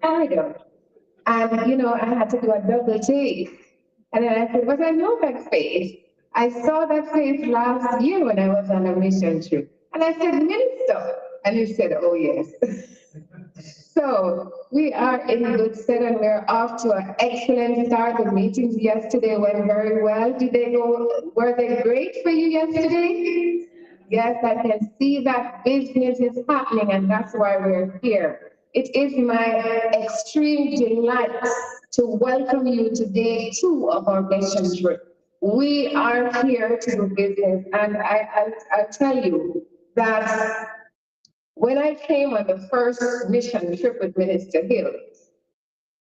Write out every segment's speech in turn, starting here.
Canada. And, you know, I had to do a double take. And then I said, but I know that face. I saw that face last year when I was on a mission trip. And I said, Minister. And he said, oh, yes. So we are in good stead and we're off to an excellent start. The meetings yesterday went very well. Did they go, were they great for you yesterday? Yes, I can see that business is happening and that's why we're here. It is my extreme delight to welcome you to day 2 of our mission trip. We are here to do business and I'll tell you that when I came on the first mission trip with Minister Hill,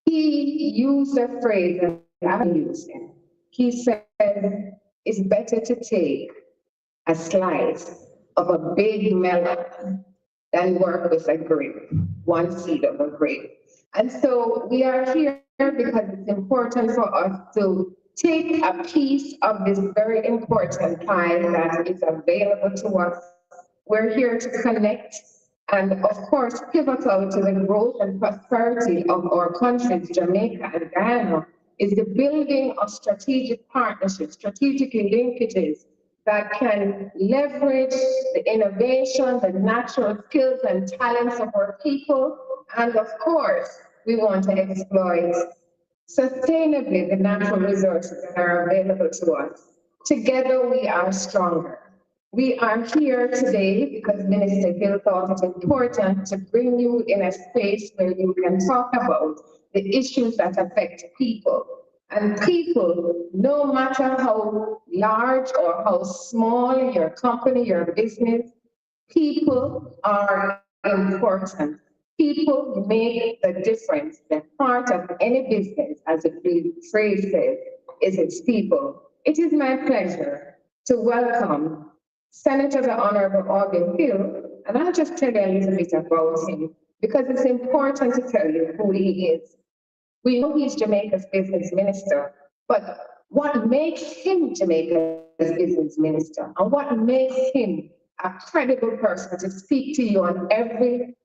he used a phrase that I used. He said, it's better to take a slice of a big melon than work with a grape, one seed of a grape. And so we are here because it's important for us to take a piece of this very important pie that is available to us. We're here to connect and, of course, pivotal to the growth and prosperity of our countries, Jamaica and Guyana, is the building of strategic partnerships, strategic linkages that can leverage the innovation, the natural skills and talents of our people. And of course, we want to exploit sustainably the natural resources that are available to us. Together, we are stronger. We are here today because Minister Hill thought it important to bring you in a space where you can talk about the issues that affect people. And people, no matter how large or how small your company, your business, people are important. People make the difference. The heart of any business, as the phrase says, is its people. It is my pleasure to welcome Senator the Honorable Aubyn Hill, and I'll just tell you a little bit about him because it's important to tell you who he is. We know he's Jamaica's business minister, but what makes him Jamaica's business minister and what makes him a credible person to speak to you on every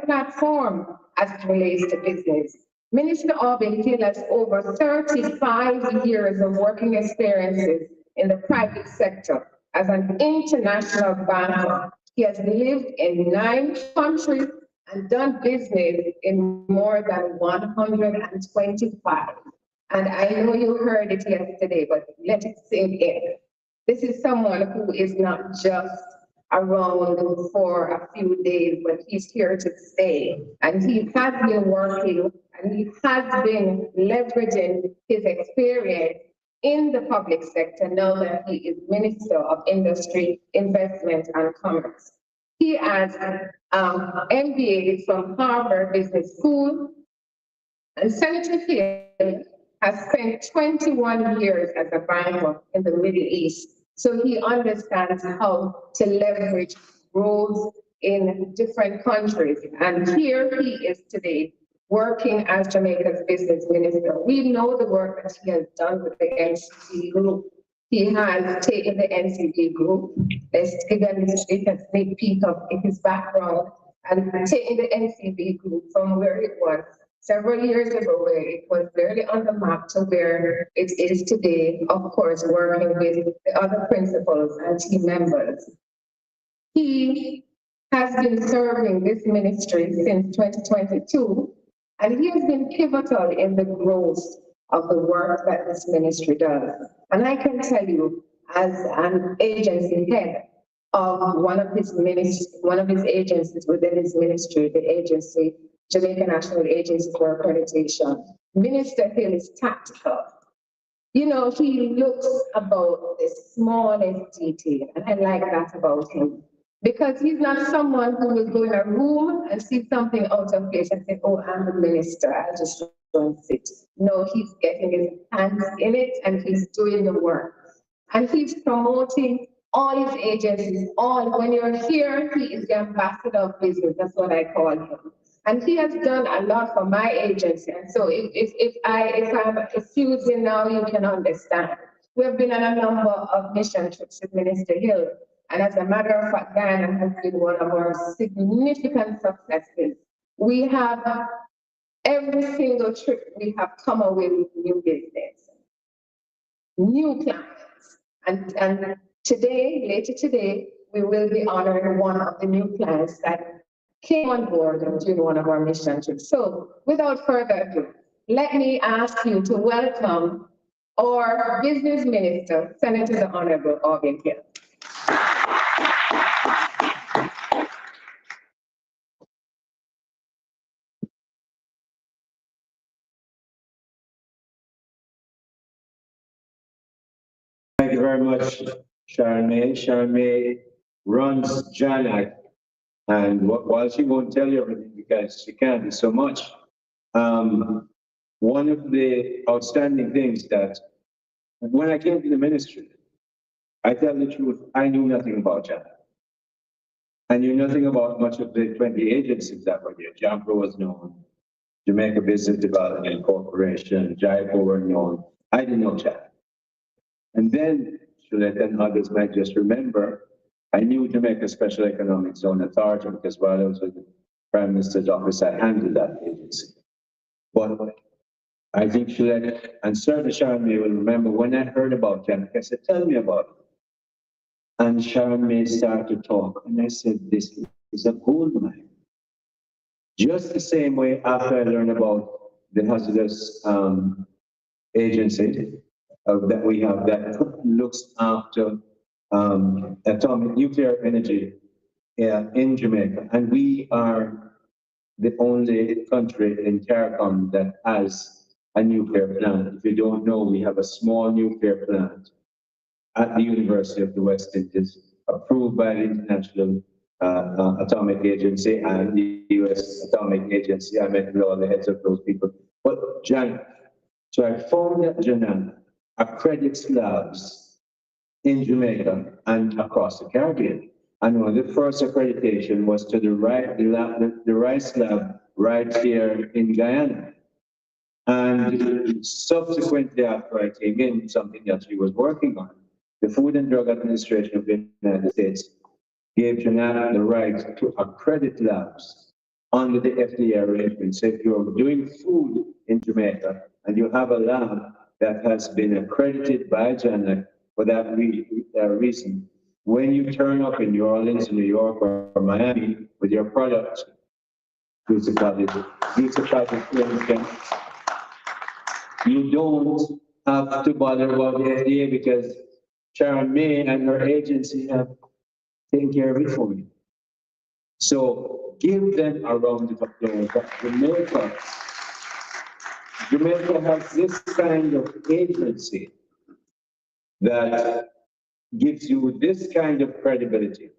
platform as it relates to business? Minister Aubyn Hill has over 35 years of working experiences in the private sector as an international banker. He has lived in 9 countries and done business in more than 125. And I know you heard it yesterday, but let it sink in. This is someone who is not just around for a few days, but he's here to stay. And he has been working and he has been leveraging his experience in the public sector now that he is Minister of Industry, Investment and Commerce. He has MBA from Harvard Business School, and Senator Hill has spent 21 years as a banker in the Middle East, so he understands how to leverage growth in different countries. And here he is today, working as Jamaica's business minister. We know the work that he has done with the NCB group. He has taken the NCB group, let's give a sneak peek of his background, and taken the NCB group from where it was several years ago, where it was barely on the map, to where it is today, of course, working with the other principals and team members. He has been serving this ministry since 2022, and he has been pivotal in the growth of the work that this ministry does. And I can tell you, as an agency head of one of his agencies within his ministry, the agency, Jamaica National Agency for Accreditation, Minister Hill is tactical. You know, he looks about the smallest detail, and I like that about him. Because he's not someone who will go in a room and see something out of place and say, oh, I'm the minister, I'll just go and sit. No, he's getting his hands in it and he's doing the work. And he's promoting all his agencies, when you're here, he is the ambassador of business, that's what I call him. And he has done a lot for my agency. And so if I'm excusing now, you can understand. We've been on a number of mission trips with Minister Hill. And as a matter of fact, Guyana has been one of our significant successes. We have every single trip we have come away with new business, new clients. And today, later today, we will be honoring one of the new clients that came on board during one of our mission trips. So without further ado, let me ask you to welcome our business minister, Senator the Honorable Aubyn Hill. Thank you very much, Sharon May. Sharon May runs JANAC, and while she won't tell you everything because she can't do so much, one of the outstanding things that when I came to the ministry, I tell the truth, I knew nothing about JANAC. I knew nothing about much of the 20 agencies that were there. JAMPRO was known, Jamaica Business Development Corporation, JIPO were known. I didn't know JANAC. And then, Shulette and others might just remember, I knew Jamaica Special Economic Zone Authority because while I was with the Prime Minister's office, I handled that agency. But I think Shulette and certainly Sharon May will remember when I heard about JANAC, I said, tell me about it. And Sharon May started to talk, and I said, this is a gold mine. Just the same way after I learned about the hazardous agency that we have that looks after atomic nuclear energy in Jamaica. And we are the only country in CARICOM that has a nuclear plant. If you don't know, we have a small nuclear plant at the University of the West Indies, approved by the International Atomic Agency and the US Atomic Agency. I met with all the heads of those people. But JANAC, so I found that JANAC accredits labs in Jamaica and across the Caribbean. And one of the first accreditation was to the rice lab right here in Guyana. And subsequently after I came in, something that she was working on, the Food and Drug Administration of the United States gave JANAC the right to accredit labs under the FDA arrangement. So if you're doing food in Jamaica and you have a lab that has been accredited by JANAC for that reason, when you turn up in New Orleans, New York, or Miami with your product, you don't have to bother about the FDA because Sharon May and her agency have taken care of it for you. So give them a round of applause. Jamaica has this kind of agency that gives you this kind of credibility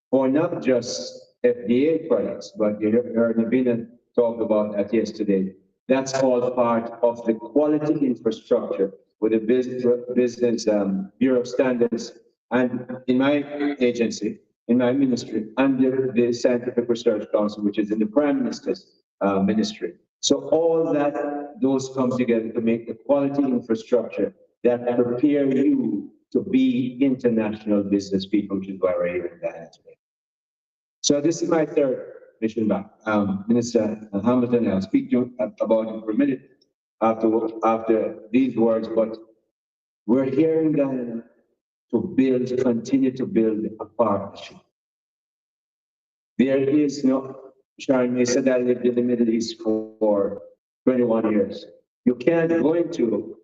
for not just FDA products, but you heard Navina talk about that yesterday. That's all part of the quality infrastructure with the business Bureau of Standards and in my agency, in my ministry, under the Scientific Research Council, which is in the Prime Minister's ministry. So all that, those come together to make the quality infrastructure that prepare you to be international business people, which is why we're here in Guyana today. So this is my third mission back. Minister Hamilton, I'll speak to you about it for a minute after these words, but we're here in Guyana to continue to build a partnership. There is no, Sharon May said I lived in the Middle East for 21 years. You can't go into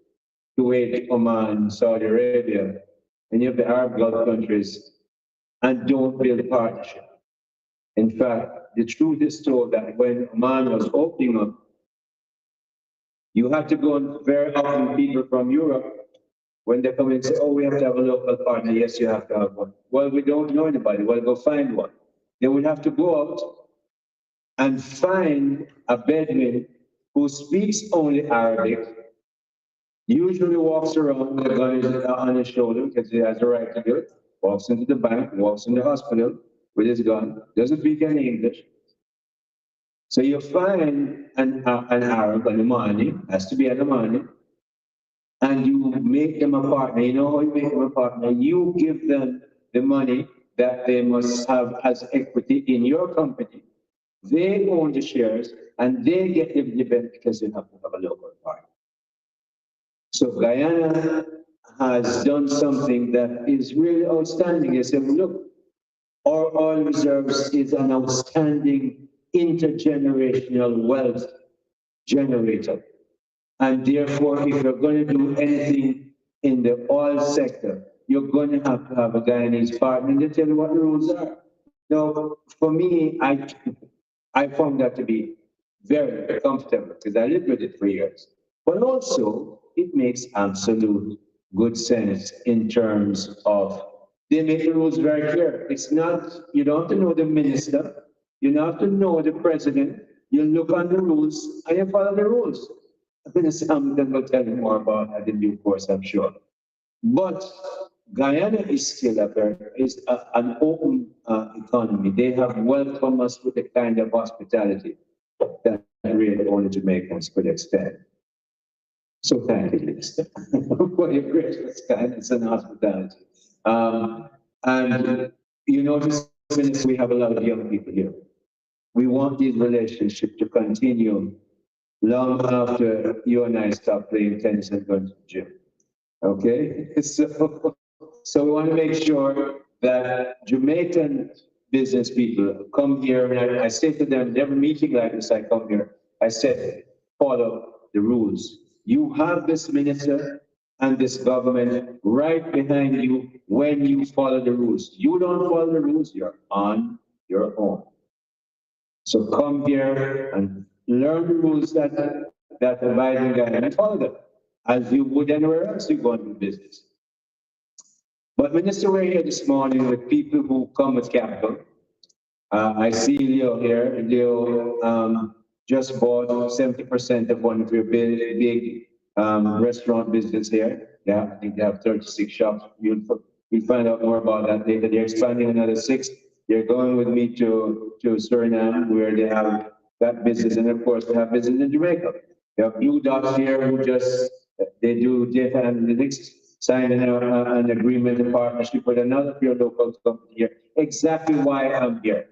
Kuwait, Oman, Saudi Arabia, any of the Arab Gulf countries and don't build a partnership. In fact, the truth is told that when Oman was opening up, you have to go and very often people from Europe, when they come and say, oh, we have to have a local partner. Yes, you have to have one. Well, we don't know anybody. Well, go find one. They would have to go out and find a Bedouin who speaks only Arabic, usually walks around with a gun on his shoulder because he has the right to do it, walks into the bank, walks in the hospital with his gun, doesn't speak any English. So you find an Arab, an Omani, has to be an Omani, and you make them a partner. You know how you make them a partner? You give them the money that they must have as equity in your company they own the shares and they get the dividend because they have to have a local party. So Guyana has done something that is really outstanding. They said, look, our oil reserves is an outstanding intergenerational wealth generator. And therefore, if you're going to do anything in the oil sector, you're going to have a Guyanese partner and they tell you what the rules are. Now, for me, I found that to be very comfortable because I lived with it for years. But also, it makes absolute good sense in terms of they make the rules very clear. It's not, you don't have to know the minister, you don't have to know the president, you look on the rules and you follow the rules. Minister Hamilton will tell you more about that in due course, I'm sure. But Guyana is still an open economy. They have welcomed us with a kind of hospitality that really only Jamaicans could extend. So thank you, Minister, for your gracious kindness and hospitality. And you notice, Minister, we have a lot of young people here. We want these relationships to continue long after you and I stop playing tennis and going to the gym. Okay? So we want to make sure that Jamaican business people come here, and I say to them, in every meeting like this, I come here, I said, follow the rules. You have this minister and this government right behind you when you follow the rules. You don't follow the rules, you're on your own. So come here and learn the rules that abide in Guyana and follow them, as you would anywhere else you go into business. But Minister, we're here this morning with people who come with capital. I see Leo here. Leo just bought 70% of one of your big restaurant business here. Yeah, I think they have 36 shops. You'll find out more about that later. They're expanding another 6. They're going with me to Suriname, where they have that business, and of course they have business in Jamaica. They have Blue Dots here, who they do data analytics, signed an agreement, a partnership with another pure local company here. Exactly why I'm here.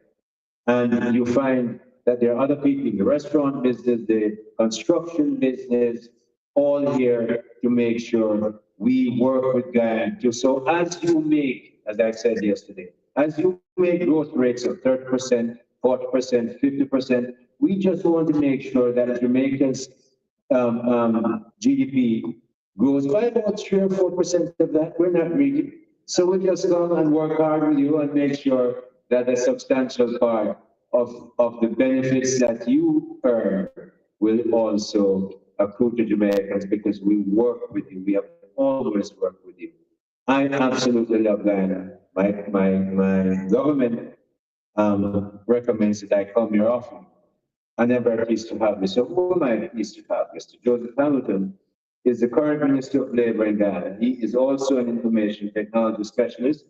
And you find that there are other people in the restaurant business, the construction business, all here to make sure we work with Guyana. So as you make, as I said yesterday, as you make growth rates of 30%, 40%, 50%, we just want to make sure that Jamaica's GDP grows by about 3 or 4% of that. We're not greedy. So we just come and work hard with you and make sure that a substantial part of the benefits that you earn will also accrue to Jamaicans because we work with you. We have always worked with you. I absolutely love Guyana. My government recommends that I come here often. And I'm very pleased to have you. So who am I pleased to have? Mr. Joseph Hamilton is the current Minister of Labour in Guyana. He is also an information technology specialist.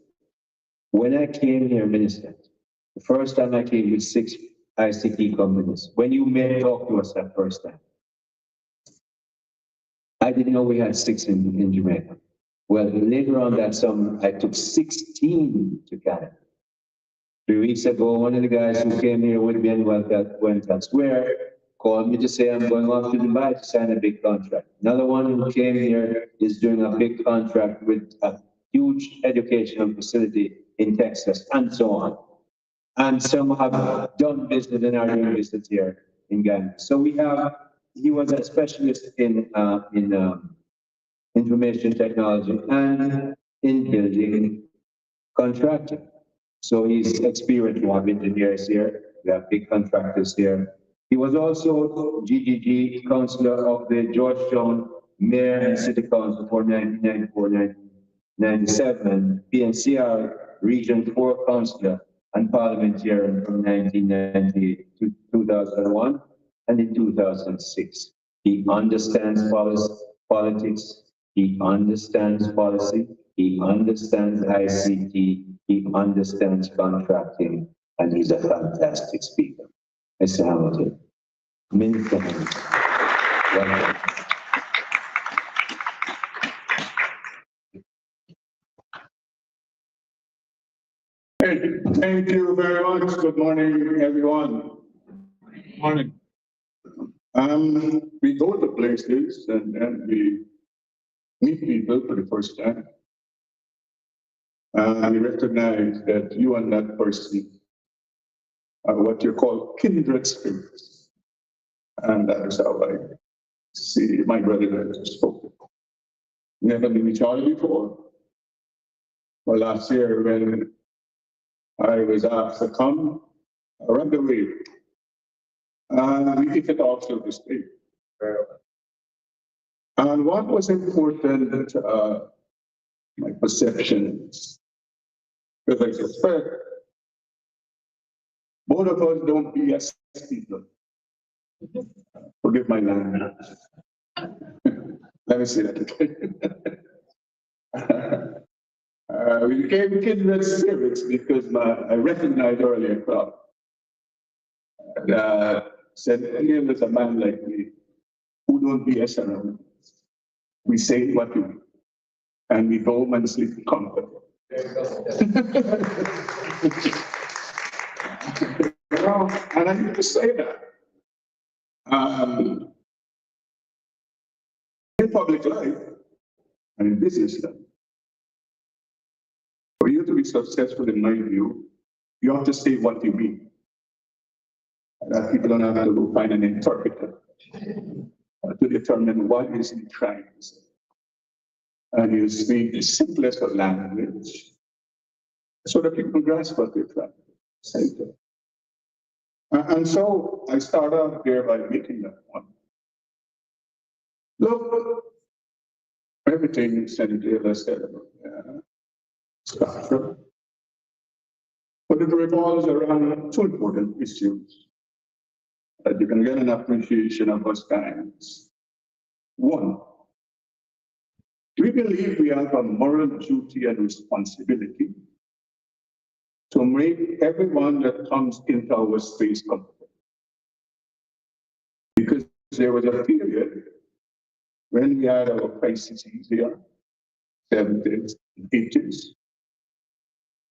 When I came here, Minister, the first time I came with 6 ICT companies, when you talk to us that first time, I didn't know we had 6 in Jamaica. Well, later on that summer, I took 16 to Canada. 3 weeks ago, one of the guys who came here with me and went elsewhere called me to say I'm going off to Dubai to sign a big contract. Another one who came here is doing a big contract with a huge educational facility in Texas, and so on. And some have done business and are doing business here in Ghana. So he was a specialist in information technology and in building contracting. So he's experienced. We have engineers here, we have big contractors here. He was also GGG councillor of the Georgetown Mayor and City Council for 1994-1997, and PNCR Region 4 councillor and parliamentarian from 1998 to 2001 and in 2006. He understands politics, he understands policy, he understands ICT, he understands contracting, and he's a fantastic speaker. Mr. Hamilton, Minister Hamilton, welcome. Thank you very much. Good morning, everyone. Morning. We go to places and we meet people for the first time. We recognize that you and that person are what you call kindred spirits. And that is how I see my brother that I spoke. Never knew each other before. Well, last year when I was asked to come, I ran away. We hit it off, so to speak. And what was important, my perceptions, because I suspect both of us don't BS people. Forgive my language. Let me say that again. We became kindred spirits because I recognized earlier that said, here is a man like me who don't BS around. We say what we do, and we go home and sleep in comfort. And I need to say that. In public life and in business life, for you to be successful, in my view, you have to say what you mean. That people don't have to go find an interpreter to determine what is he trying to say. And you speak the simplest of language so that people grasp what they're trying to say. And so I start out there by making that one. Look, everything Senator Taylor said about structure, but it revolves around two important issues that you can get an appreciation of us kinds. One, we believe we have a moral duty and responsibility to make everyone that comes into our space comfortable. Because there was a period when we had our crises here, 70s and 80s,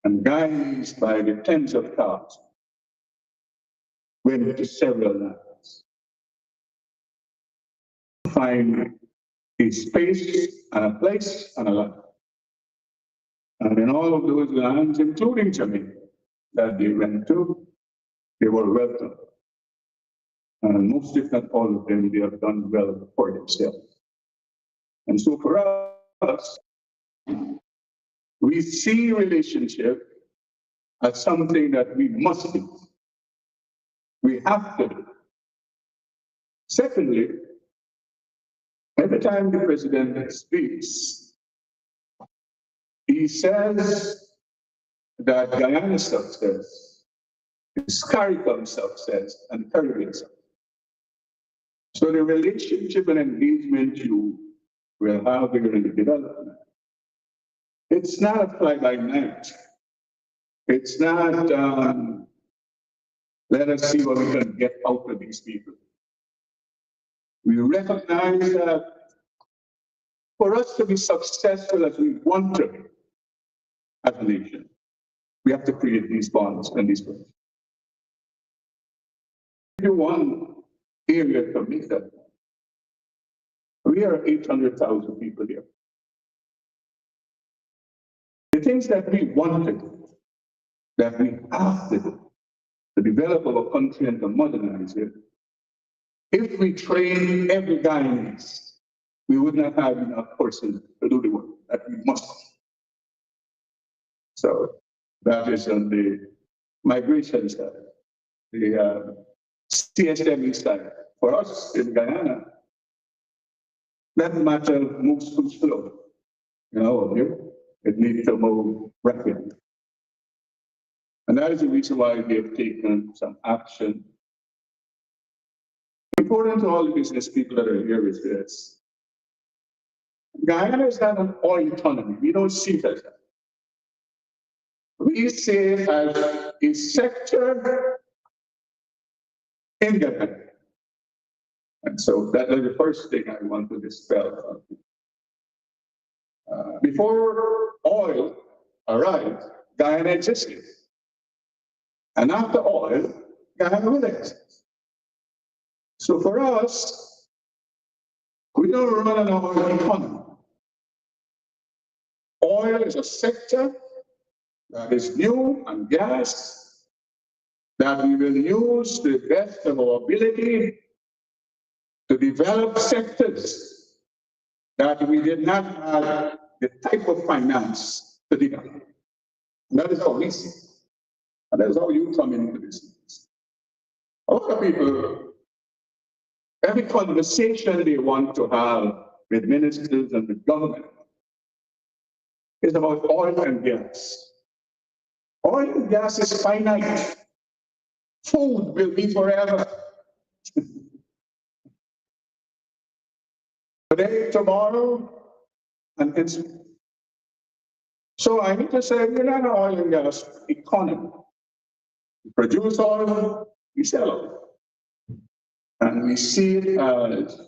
and guys by the tens of thousands went into several lands to find a space and a place and a life. And in all of those lands, including Jamaica, that they went to, they were welcome. And most, if not all of them, they have done well for themselves. And so for us, we see relationship as something that we must do. We have to do. Secondly, every time the president speaks, he says that Guyana's success is CARICOM success and Caribbean success. So the relationship and engagement you will have during the development, it's not a fly-by-night. It's not, let us see what we can get out of these people. We recognize that for us to be successful as we want to be as a nation, we have to create these bonds and these bonds. One area to make that. We are 800,000 people here. The things that we want to do, that we have to do, to develop our country and to modernize it, if we train every Guyanese, we would not have enough persons to do the work that we must. So that is on the migration side, the CSME side. For us in Guyana, that matter moves too slow. In our view, it needs to move rapidly. And that is the reason why we have taken some action. Important to all the business people that are here is this. Guyana is not an oil economy. We don't see it as that. We see it as a sector in Guyana. And so that is the first thing I want to dispel. Before oil arrived, Guyana existed. And after oil, Guyana will exist. So for us, we don't run an oil economy. Oil is a sector that is new, and gas that we will use to the best of our ability to develop sectors that we did not have the type of finance to develop. And that is how we see it. And that's how you come into this. A lot of people, every conversation they want to have with ministers and with government is about oil and gas. Oil and gas is finite. Food will be forever. Today, tomorrow, and instantly. So I need to say, we're not an oil and gas economy. We produce oil, we sell oil. And we see it as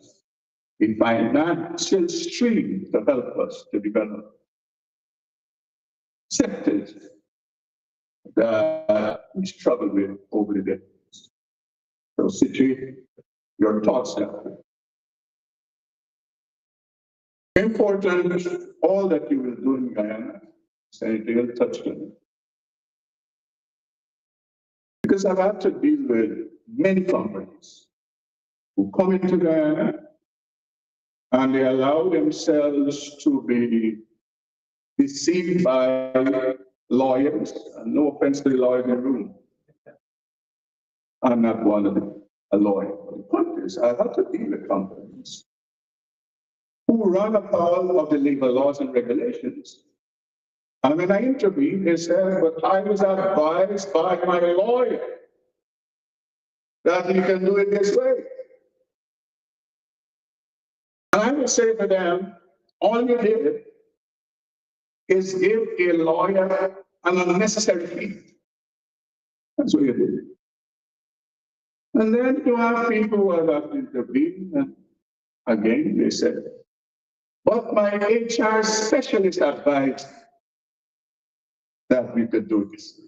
a financial stream to help us to develop sectors that we struggle with over the decades. So situate your thoughts there. Important, all that you will do in Guyana, Senator will touch on it. Because I've had to deal with many companies who come into Guyana and they allow themselves to be deceived by lawyers, and no offense to the lawyers in the room. I'm not one of them, a lawyer. But the point is, I have to deal with companies who run afoul of the labor laws and regulations. And when I intervened, they said, but I was advised by my lawyer that you can do it this way. And I would say to them, all you did is give a lawyer an unnecessary fee. That's what you did. And then you have people who have had to intervene, and again, they said, but my HR specialist advised that we could do this.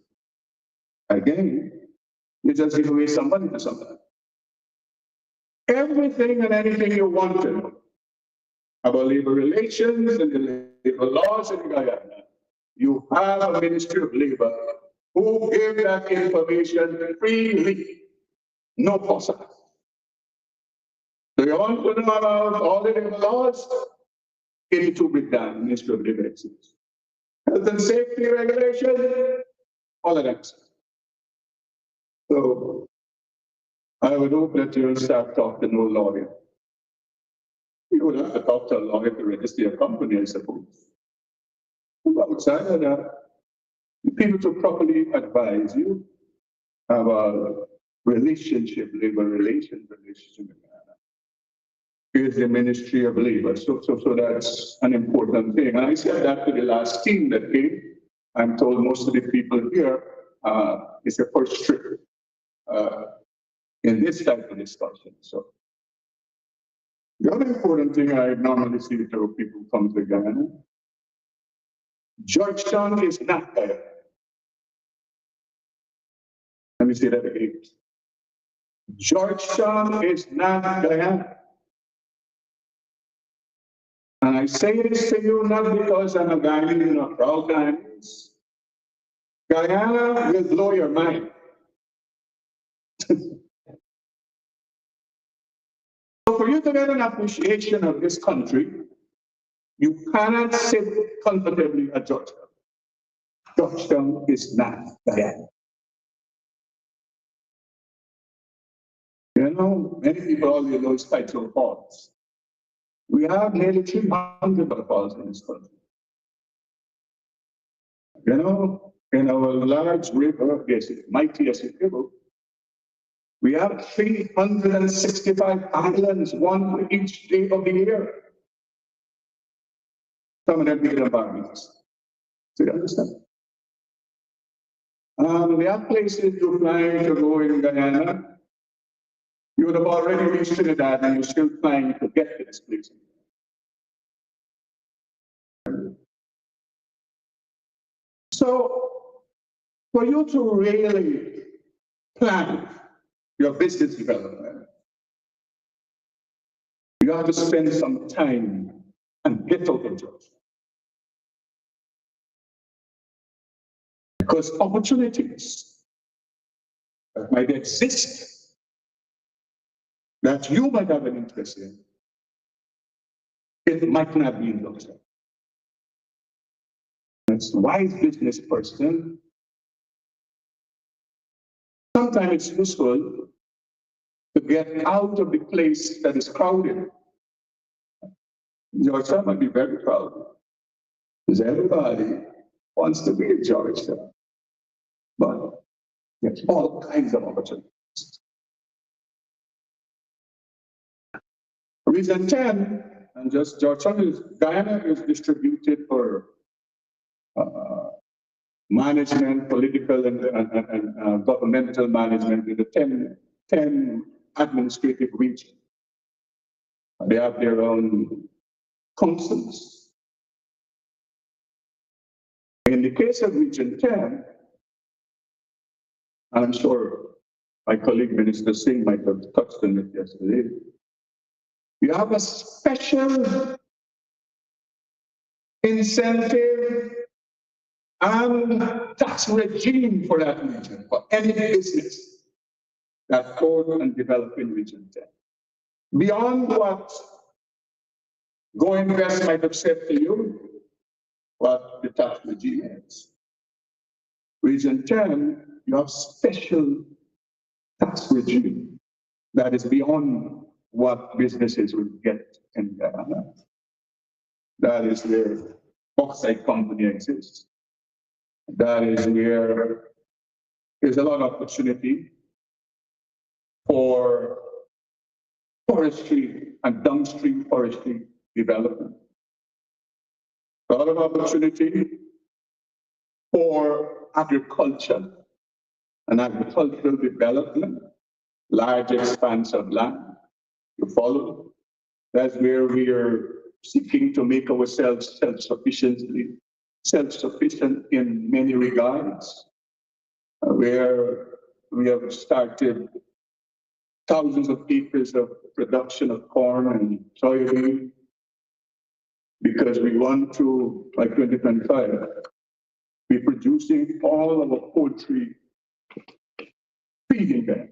Again, you just give away some money to somebody. Everything and anything you want to know about labor relations and the labor laws in Guyana, you have a Ministry of Labor who gave that information freely, no cost. Do you want to know about all the labor laws? 82 breakdown, Ministry of Labor exists. Health and safety regulation, all of that. So I would hope that you'll start talking to no lawyer. You would have to talk to a lawyer to register your company, I suppose. Outside of that, people to properly advise you about relationship, labor relationship. Is the Ministry of Labor. So that's an important thing. And I said that to the last team that came. I'm told most of the people here, it's their first trip in this type of discussion. So the other important thing I normally see to people come to Guyana, Georgetown is not Guyana. Let me say that again. Georgetown is not Guyana. And I say this to you not because I'm a Guyanese or proud Guyanese. Guyana will blow your mind. So for you to get an appreciation of this country, you cannot sit comfortably at Georgetown. Georgetown is not Guyana. You know, many people only know it's Title Falls. We have nearly 300 waterfalls in this country. You know, in our large river, yes, mightiest river, we have 365 islands, one for each day of the year. Some of them bigger than Barbados. So you understand? We have places you're flying to go in Guyana. You would have already reached Trinidad and you're still flying to get to this place. So, for you to really plan your business development, You have to spend some time and get out of Georgia. Because opportunities that might exist that you might have an interest in, it might not be in Georgia. It's a wise business person. Sometimes it's useful to get out of the place that is crowded. Georgia might be very crowded because everybody wants to be in Georgia. But there's all kinds of opportunities. Region 10, and just Georgia Guyana is distributed for management, political and governmental management in the 10 administrative regions. They have their own councils. In the case of Region 10, and I'm sure my colleague Minister Singh might have touched on it yesterday, you have a special incentive and tax regime for that region, for any business that grows and develops in Region 10. Beyond what Go Invest might have said to you, what the tax regime is. Region 10, you have special tax regime that is beyond what businesses would get in Guyana. That is where bauxite company exists. That is where there's a lot of opportunity for forestry and downstream forestry development. A lot of opportunity for agriculture and agricultural development, large expanse of land. You follow? That's where we are seeking to make ourselves self-sufficient in many regards, where we have started thousands of acres of production of corn and soybean, because we want to, by 2025, be producing all of our poultry feeding them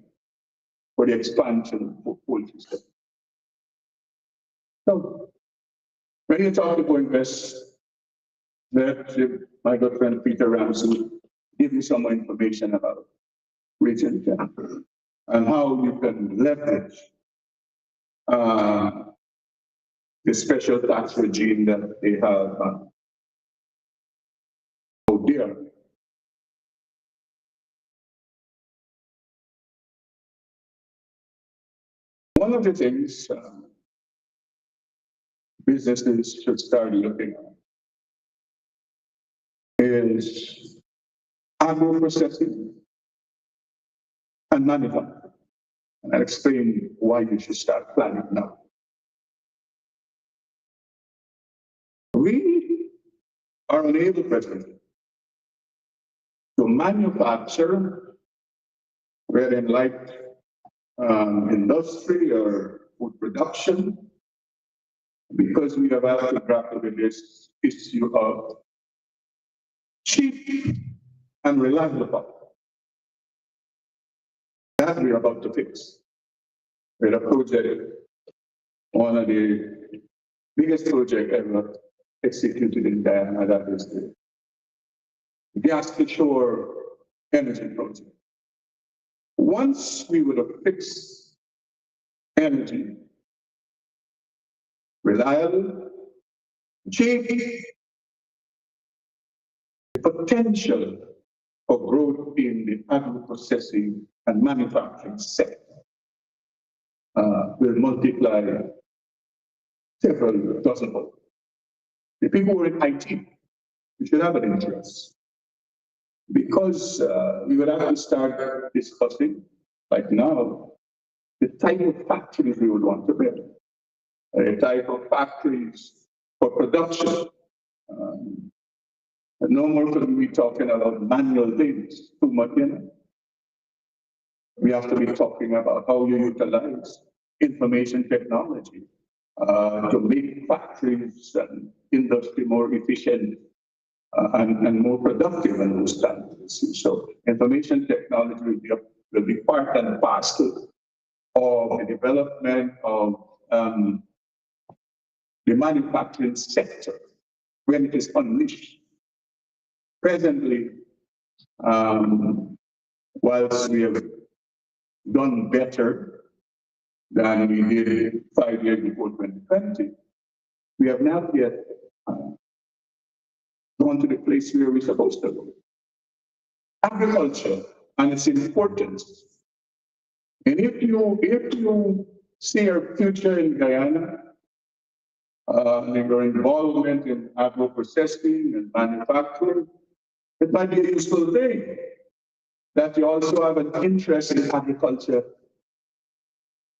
for the expansion of poultry sector. So, when you talk about invest, let my good friend Peter Ramsey give you some more information about Region 10 and how you can leverage the special tax regime that they have out there. One of the things businesses should start looking at is agro-processing and manufacturing. And I'll explain why you should start planning now. We are unable presently to manufacture, whether in light industry or food production, because we have had to grapple with this issue of cheap and reliable power. That we're about to fix. With a project, one of the biggest projects ever executed in Guyana, that is the gas to shore energy project. Once we would have fixed energy, reliable, cheap, the potential for growth in the agro-processing and manufacturing sector will multiply several dozenfold. The people who are in IT, we should have an interest, because we would have to start discussing, like now, the type of factories we would want to build, the type of factories for production. No more can we be talking about manual things too much, you know. We have to be talking about how you utilize information technology, to make factories and industry more efficient and more productive and those kinds of things. So information technology will be part and parcel of the development of the manufacturing sector when it is unleashed. Presently, whilst we have done better than we did 5 years before 2020, we have not yet gone to the place where we're supposed to go. Agriculture and its importance. And if you see our future in Guyana, your involvement in agro-processing and manufacturing, it might be a useful thing that you also have an interest in agriculture,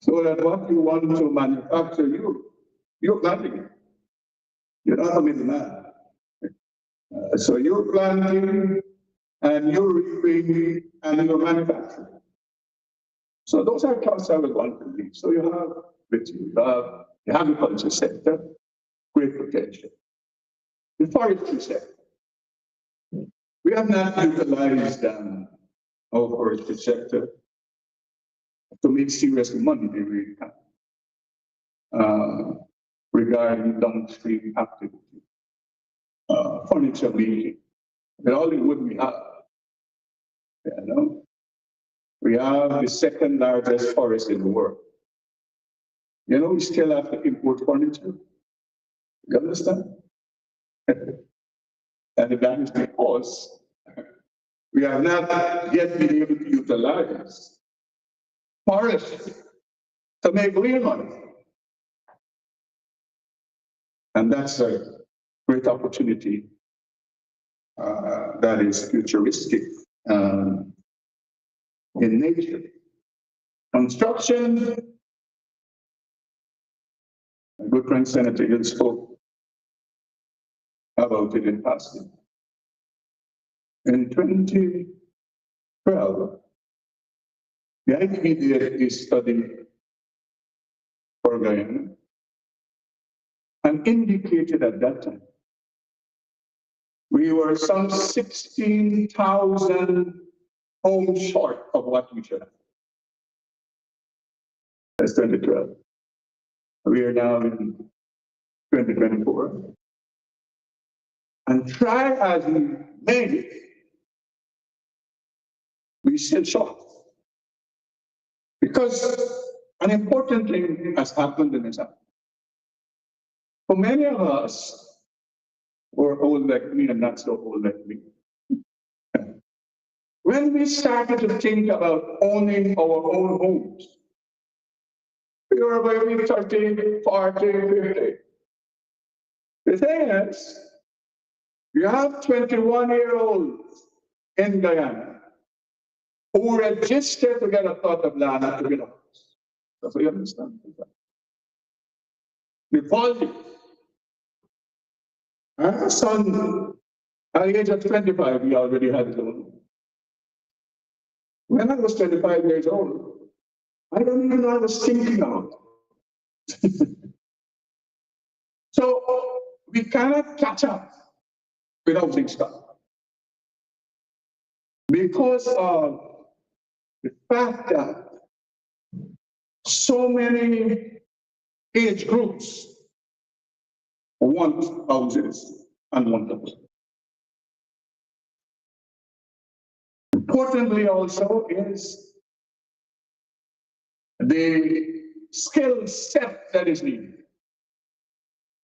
so that what you want to manufacture, you're planting it. You're not a middleman. So you're planting and you're reaping and you're manufacturing. So those are thoughts I would want to leave. So you have the agriculture sector, great potential. The forestry sector. We have not utilized our forestry sector to make serious money they really can regarding downstream activity, furniture making, with all the wood we have. You know, we have the second largest forest in the world. You know, we still have to import furniture. You understand? And that is because we have not yet been able to utilize forestry to make real money. And that's a great opportunity that is futuristic in nature. Construction, my good friend Senator Hill spoke about it in passing. In 2012, the IP did a study for Guyana and indicated at that time we were some 16,000 homes short of what we should have. That's 2012. We are now in 2024. And try as we may, we still short. Because an important thing has happened in this. For many of us who are old like me and not so old like me, when we started to think about owning our own homes, we were maybe 30, 40, 50. The thing is, you have 21-year-olds in Guyana who registered to get a plot of land to get a house. That's what you understand. The volume. Our son, at the age of 25, he already had his own. When I was 25 years old, I don't even know what I was thinking of. So we cannot catch up with housing stock because of the fact that so many age groups want houses and want them. Importantly also is the skill set that is needed.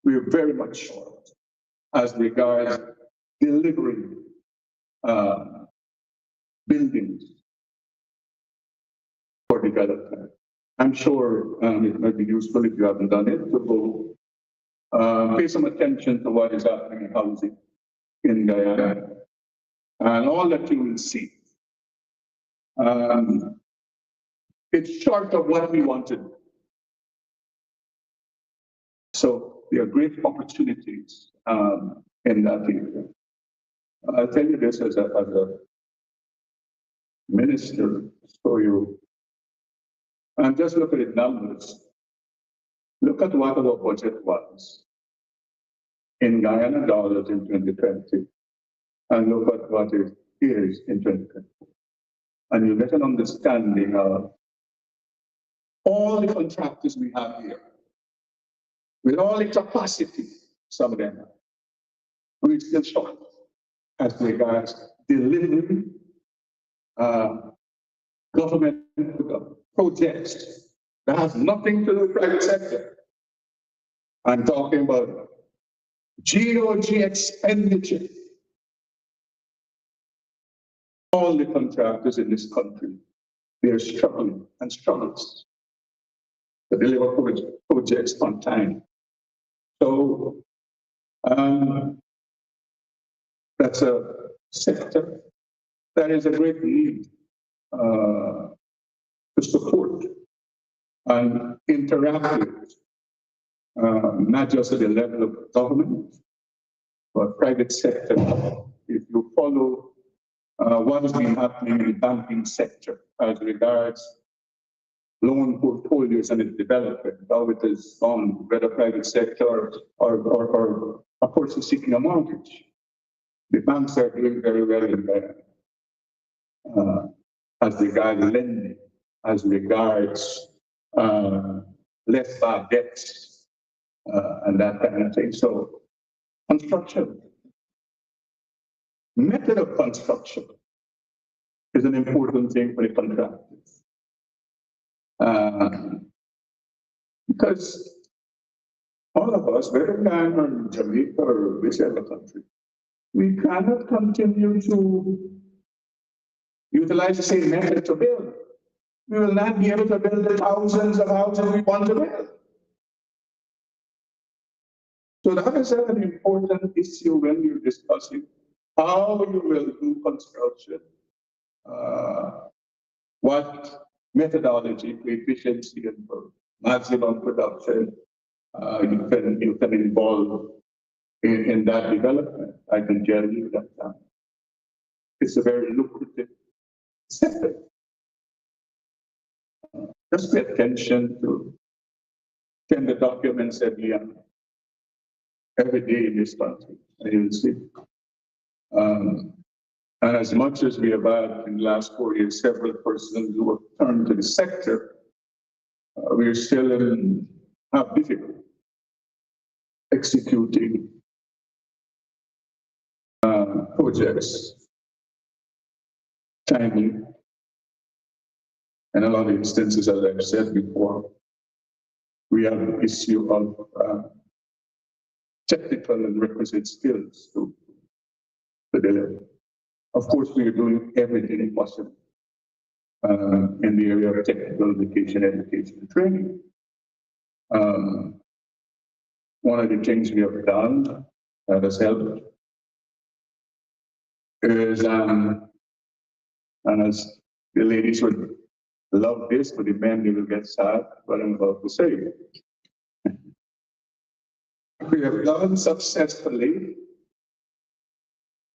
We are very much short as regards delivering buildings for development. I'm sure it might be useful if you haven't done it to go pay some attention to what is happening in housing in Guyana and all that you will see. It's short of what we wanted. So there are great opportunities in that area. I'll tell you this as a minister, so I'm just looking at numbers. Look at what our budget was in Guyana dollars in 2020, and look at what it is in 2020. And you get an understanding of all the contractors we have here, with all the capacity, some of them, we're still short as regards delivering government projects that has nothing to do with private sector. I'm talking about GOG expenditure. All the contractors in this country, they're struggling and struggles to deliver projects on time. So that's a sector that is a great need to support and interact with, not just at the level of government, but private sector. If you follow what has been happening in the banking sector as regards loan portfolios and its development, how it has gone, whether private sector or a person seeking a mortgage. The banks are doing very well in there as regards lending, as regards less bad debts and that kind of thing. So construction, method of construction is an important thing for the contractors. Because all of us, whether Guyana or Jamaica or whichever country, we cannot continue to utilize the same method to build. We will not be able to build the thousands of houses we want to build. So that is an important issue when you're discussing how you will do construction, what methodology for efficiency and for maximum production you can involve in that development. I can tell you that it's a very lucrative sector. Just pay attention to tender documents every day in this country, and you'll see. And as much as we have had in the last 4 years, several persons who have turned to the sector, we're still have difficulty executing projects timely. In a lot of instances, as I've said before, we have the issue of technical and requisite skills to deliver. Of course, we are doing everything possible in the area of technical education, and training. One of the things we have done that has helped is, and as the ladies would love this, but the men, they will get sad, what I'm about to say. We have done successfully.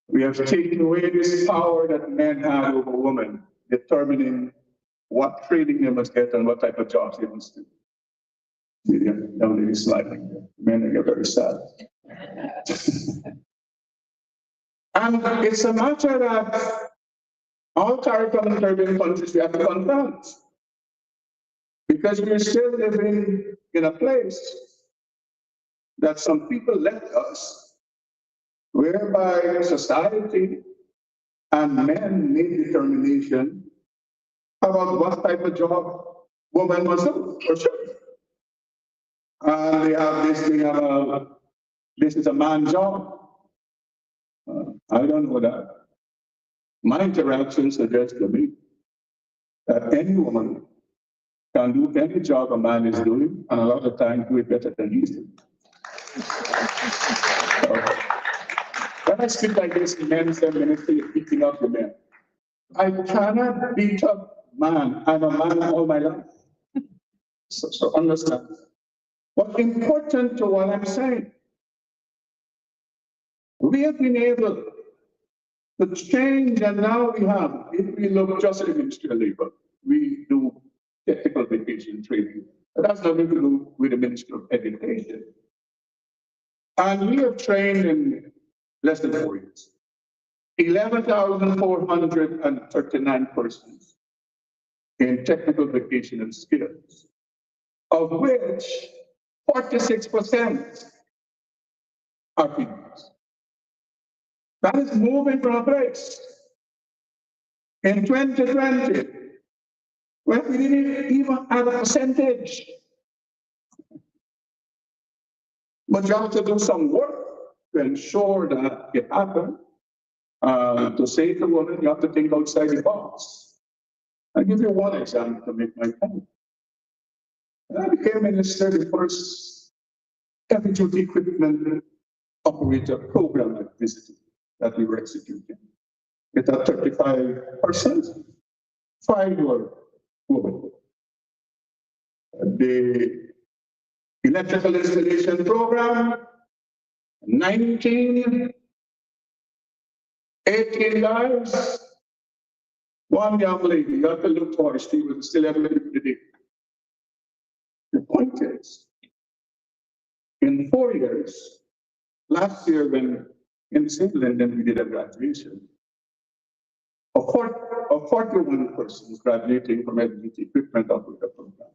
We have taken away this power that men have over women, determining what training they must get and what type of jobs they must do. Now they're smiling. Men are very sad. And it's a matter that all CARICOM and Caribbean countries we have to confront. Because we're still living in a place that some people left us, whereby society and men made determination about what type of job women must do or should. And they have this thing about, this is a man's job. I don't know that. My interactions suggest to me that any woman can do any job a man is doing, and a lot of times do it better than he's doing. So, when I speak like this, men say, minister, you're beating up the men. I cannot beat up man. I'm a man all my life. So understand. What's important to what I'm saying? We have been able to change, and now we have, if we look just at the Ministry of Labor, we do technical vacation training That has nothing to do with the Ministry of Education. And we have trained in less than 4 years 11,439 persons in technical vocational skills, of which 46% are females. That is moving from a place. In 2020, well, we didn't even have a percentage. But you have to do some work to ensure that it happens. To say to women, you have to think outside the box. I'll give you one example to make my point. When I became minister, the first heavy duty equipment operator program I visited that we were executing. It had 35%, 5 were women. The electrical installation program, 19, 18 guys. One young lady, you have to look for her, she was still able to do the day. The point is, in 4 years, last year when in England, then we did a graduation, of 41 persons graduating from heavy-duty equipment operator program,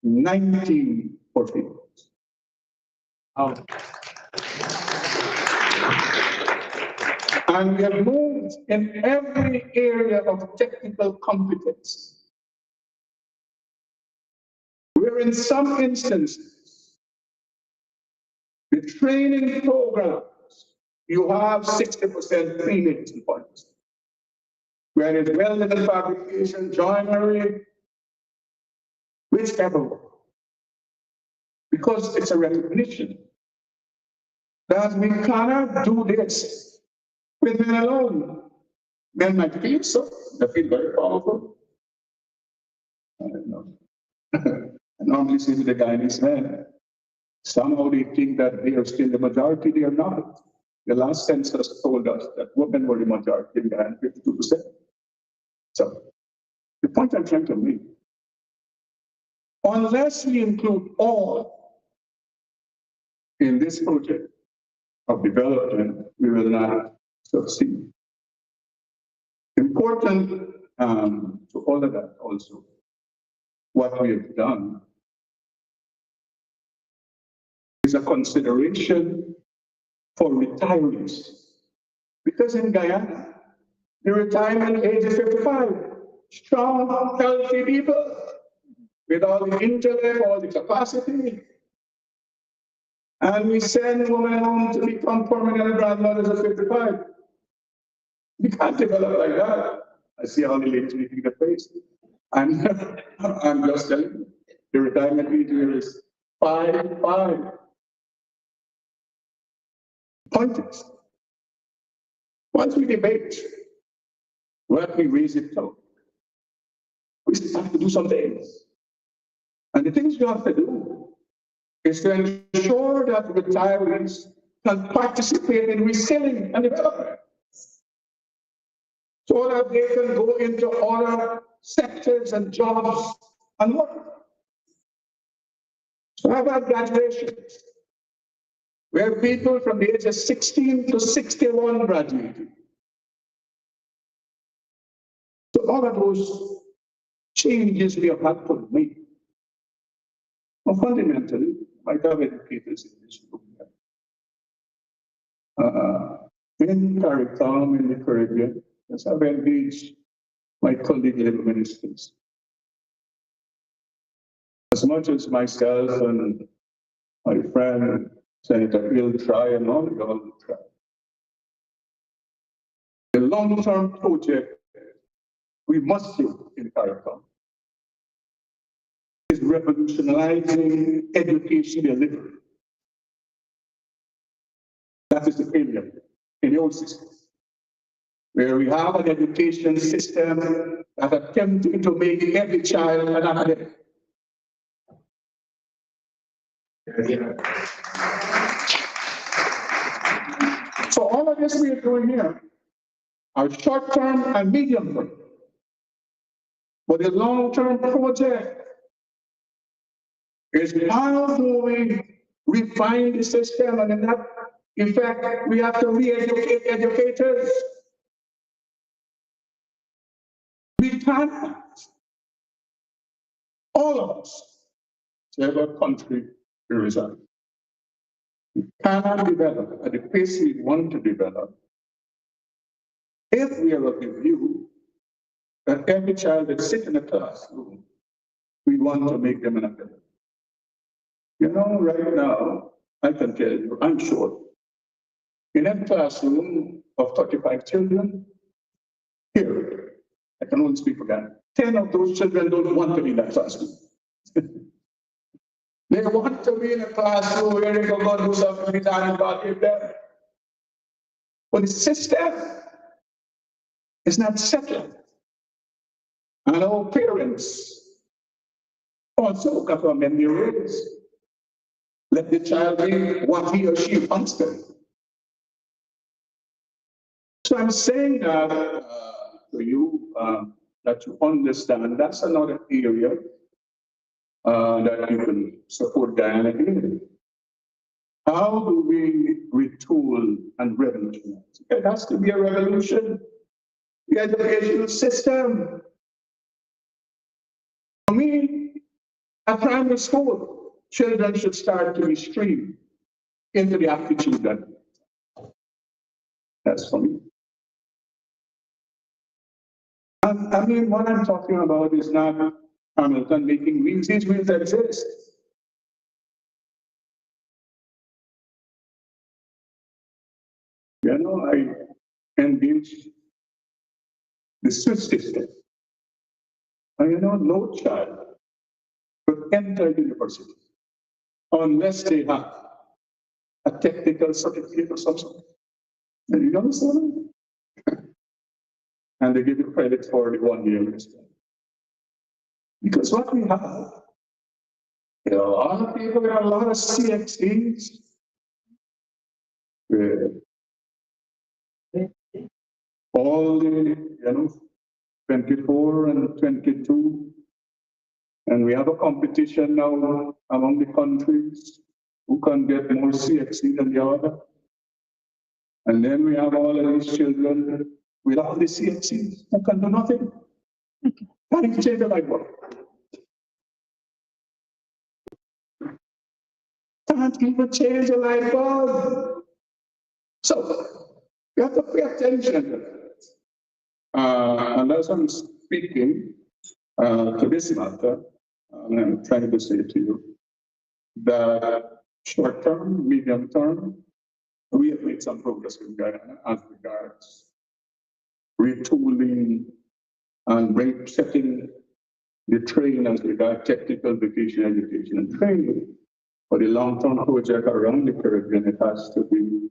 19 for females. And we have moved in every area of technical competence, where in some instances, the training programs, you have 60% females in points. Where it's welding and fabrication, joinery, whichever one. Because it's a recognition that we cannot do this with men alone. Men might feel so, they feel very powerful. I don't know. I normally say to the Guyanese men, somehow they think that they are still the majority, they are not. The last census told us that women were the majority in Guyana, 52%. So, the point I'm trying to make, unless we include all in this project of development, we will not succeed. Important to all of that also, what we have done is a consideration for retirees. Because in Guyana, the retirement age is 55. Strong, healthy people with all the intellect, all the capacity. And we send women home to become permanent grandmothers at 55. We can't develop like that. I see how the ladies making the face. I'm just telling you, the retirement age here is 5. Point is, once we debate, what we raise it to, we have to do some things. And the things you have to do is to ensure that retirees can participate in reskilling and development, so that they can go into other sectors and jobs and work. So I've had graduations where people from the age of 16 to 61 graduated. So all of those changes we have had to make. Well, fundamentally, I have educators in this room. In CARICOM, in the Caribbean, yes, I've engaged my colleague level ministers. As much as myself and my friend Senator Hill try and all, we all try. The long-term project we must do in CARICOM is revolutionizing education delivery. That is the failure in the old system, where we have an education system that attempting to make every child an academic. So all of this we are doing here are short-term and medium-term. But the long-term project is how do we refine the system, and in that effect, we have to re-educate educators. We cannot, all of us, whichever country we reside, we cannot develop at the pace we want to develop if we are of the view that every child that sits in a classroom, we want to make them an academic. You know, right now, I can tell you, I'm sure, in a classroom of 35 children, here, I can only speak for that, 10 of those children don't want to be in that classroom. They want to be in a classroom where they can go do something with anybody there. But the system is not settled. And our parents also got to amend their rules. Let the child be what he or she wants to be. So I'm saying that to you, that you understand that's another area that you can support Guyana in. How do we retool and revolutionize? It has to be a revolution. The educational system. For me, at primary school, children should start to be streamed into the aptitude that that's for me. And I mean, what I'm talking about is not Hamilton making wheels. These wheels exist. You know, I engage the Swiss system. And you know, no child could enter university unless they have a technical certificate or something. And you understand? And they give you credit for the 1 year. Because what we have, there are a lot of people with a lot of CXEs. All the, 24 and 22. And we have a competition now among the countries who can get more CXE than the other. And then we have all of these children with all the CXEs who can do nothing. Can't even change the light bulb. Can't even change the light bulb. So we have to pay attention to that. And as I'm speaking to this matter, I'm trying to say to you that short term, medium term, we have made some progress in Guyana as regards retooling and rate setting the train as regards technical vocational education and training. For the long-term project around the Caribbean, it has to be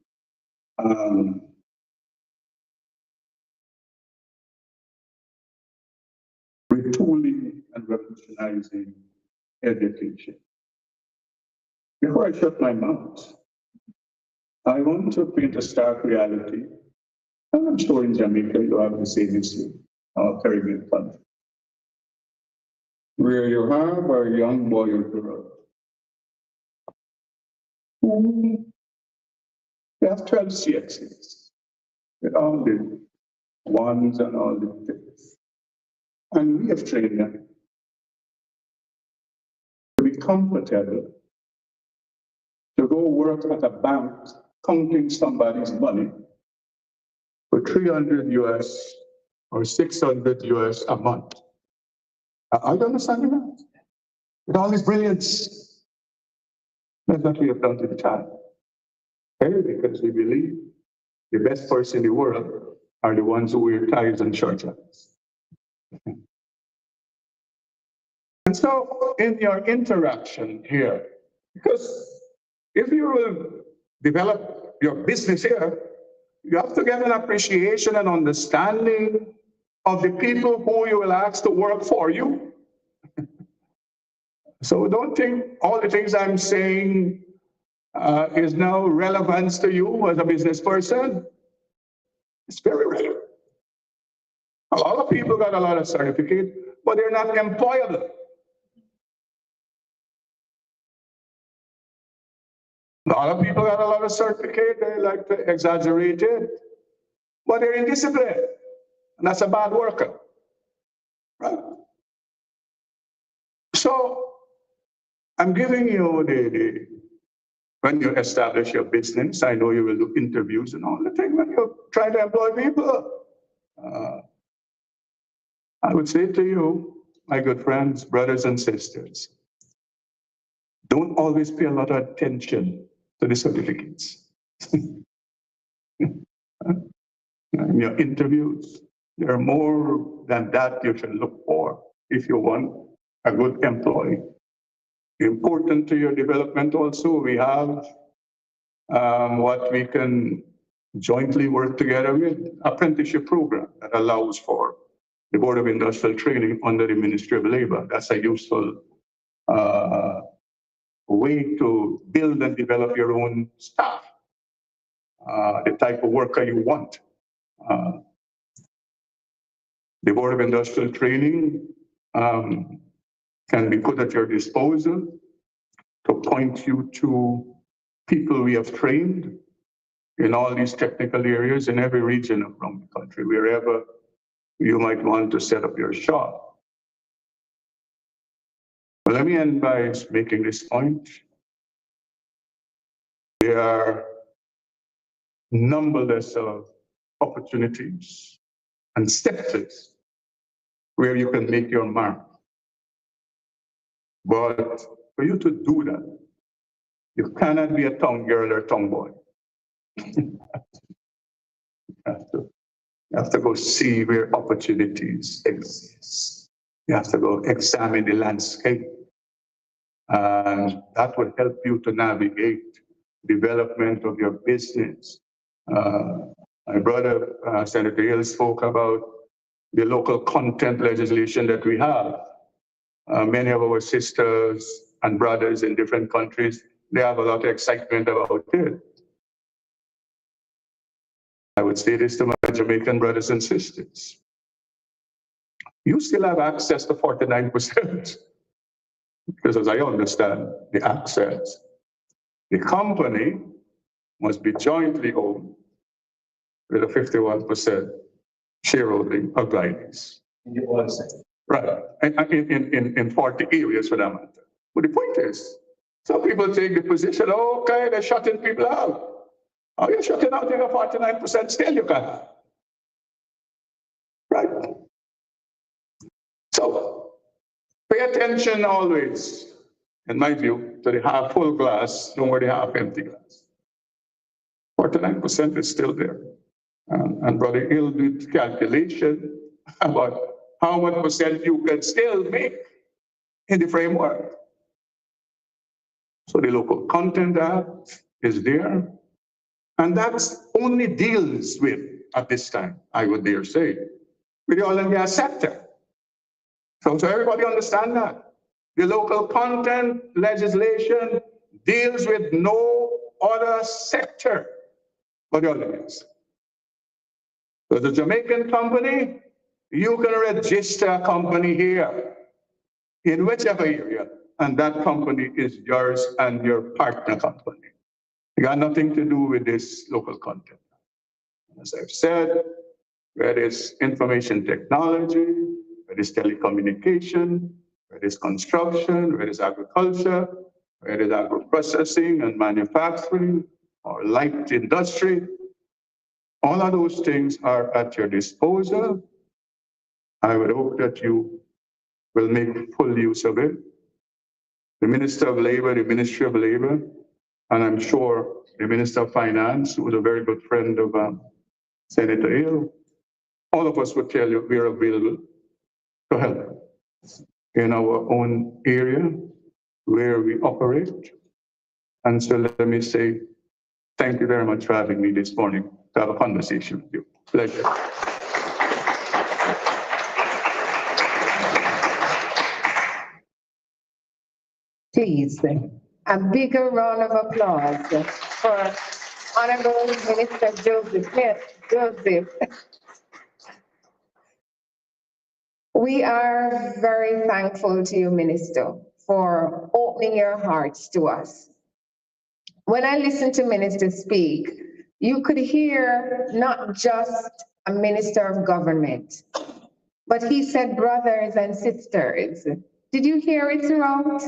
retooling and revolutionizing education. Before I shut my mouth, I want to paint a stark reality. And I'm sure in Jamaica you have the same issue, our Caribbean country, where you have a young boy or girl who they have 12 CXs with all the ones and all the things. And we have trained them to be comfortable to go work at a bank counting somebody's money for 300 US or 600 US a month. I don't understand that. With all this brilliance, that's what we have done to the child. Okay? Because we believe the best person in the world are the ones who wear ties and short shorts. And so, in your interaction here, because if you will develop your business here, you have to get an appreciation and understanding of the people who you will ask to work for you. So don't think all the things I'm saying is no relevance to you as a business person. It's very relevant. A lot of people got a lot of certificate, but they're not employable. A lot of people got a lot of certificate, they like to exaggerate it, but they're indisciplined, and that's a bad worker, right? So I'm giving you when you establish your business, I know you will do interviews and all the thing when you try to employ people. I would say to you, my good friends, brothers and sisters, don't always pay a lot of attention to the certificates. In your interviews, there are more than that you should look for if you want a good employee. Important to your development also, we have what we can jointly work together with, apprenticeship program that allows for the Board of Industrial Training under the Ministry of Labor. That's a useful way to build and develop your own staff, the type of worker you want. The Board of Industrial Training can be put at your disposal to point you to people we have trained in all these technical areas in every region around the country, wherever you might want to set up your shop. But let me end by making this point. There are numberless of opportunities and sectors where you can make your mark. But for you to do that, you cannot be a tongue girl or tongue boy. You have to go see where opportunities exist. You have to go examine the landscape. And that will help you to navigate development of your business. My brother, Senator Hill, spoke about the local content legislation that we have. Many of our sisters and brothers in different countries, they have a lot of excitement about it. I would say this to my Jamaican brothers and sisters. You still have access to 49%, because as I understand the access, the company must be jointly owned with a 51% shareholding of Guyanese. Right, in 40 areas for that matter. But the point is, some people take the position, okay, they're shutting people out. Oh, you're shutting out your 49% still you can have. Right? So, pay attention always, in my view, to the half full glass, nor the half empty glass. 49% is still there. And Brother Hill did calculation about how much percent you can still make in the framework. So the Local Content Act is there. And that only deals with, at this time, I would dare say, with the oil and gas sector. So everybody understand that. The local content legislation deals with no other sector but the oil and gas. So the Jamaican company, you can register a company here in whichever area, and that company is yours and your partner company. It got nothing to do with this local content. As I've said, whether it's information technology, whether it's telecommunication, whether it's construction, whether it's agriculture, whether it's agro-processing and manufacturing, or light industry, all of those things are at your disposal. I would hope that you will make full use of it. The Minister of Labor, the Ministry of Labor, and I'm sure the Minister of Finance, who is a very good friend of Senator Hill, all of us would tell you we're available to help in our own area where we operate. And so let me say, thank you very much for having me this morning to have a conversation with you. Pleasure. Please, a bigger round of applause for Honorable Minister Joseph Smith. Joseph. We are very thankful to you, Minister, for opening your hearts to us. when I listened to Minister speak, you could hear not just a minister of government, but he said brothers and sisters. Did you hear it throughout?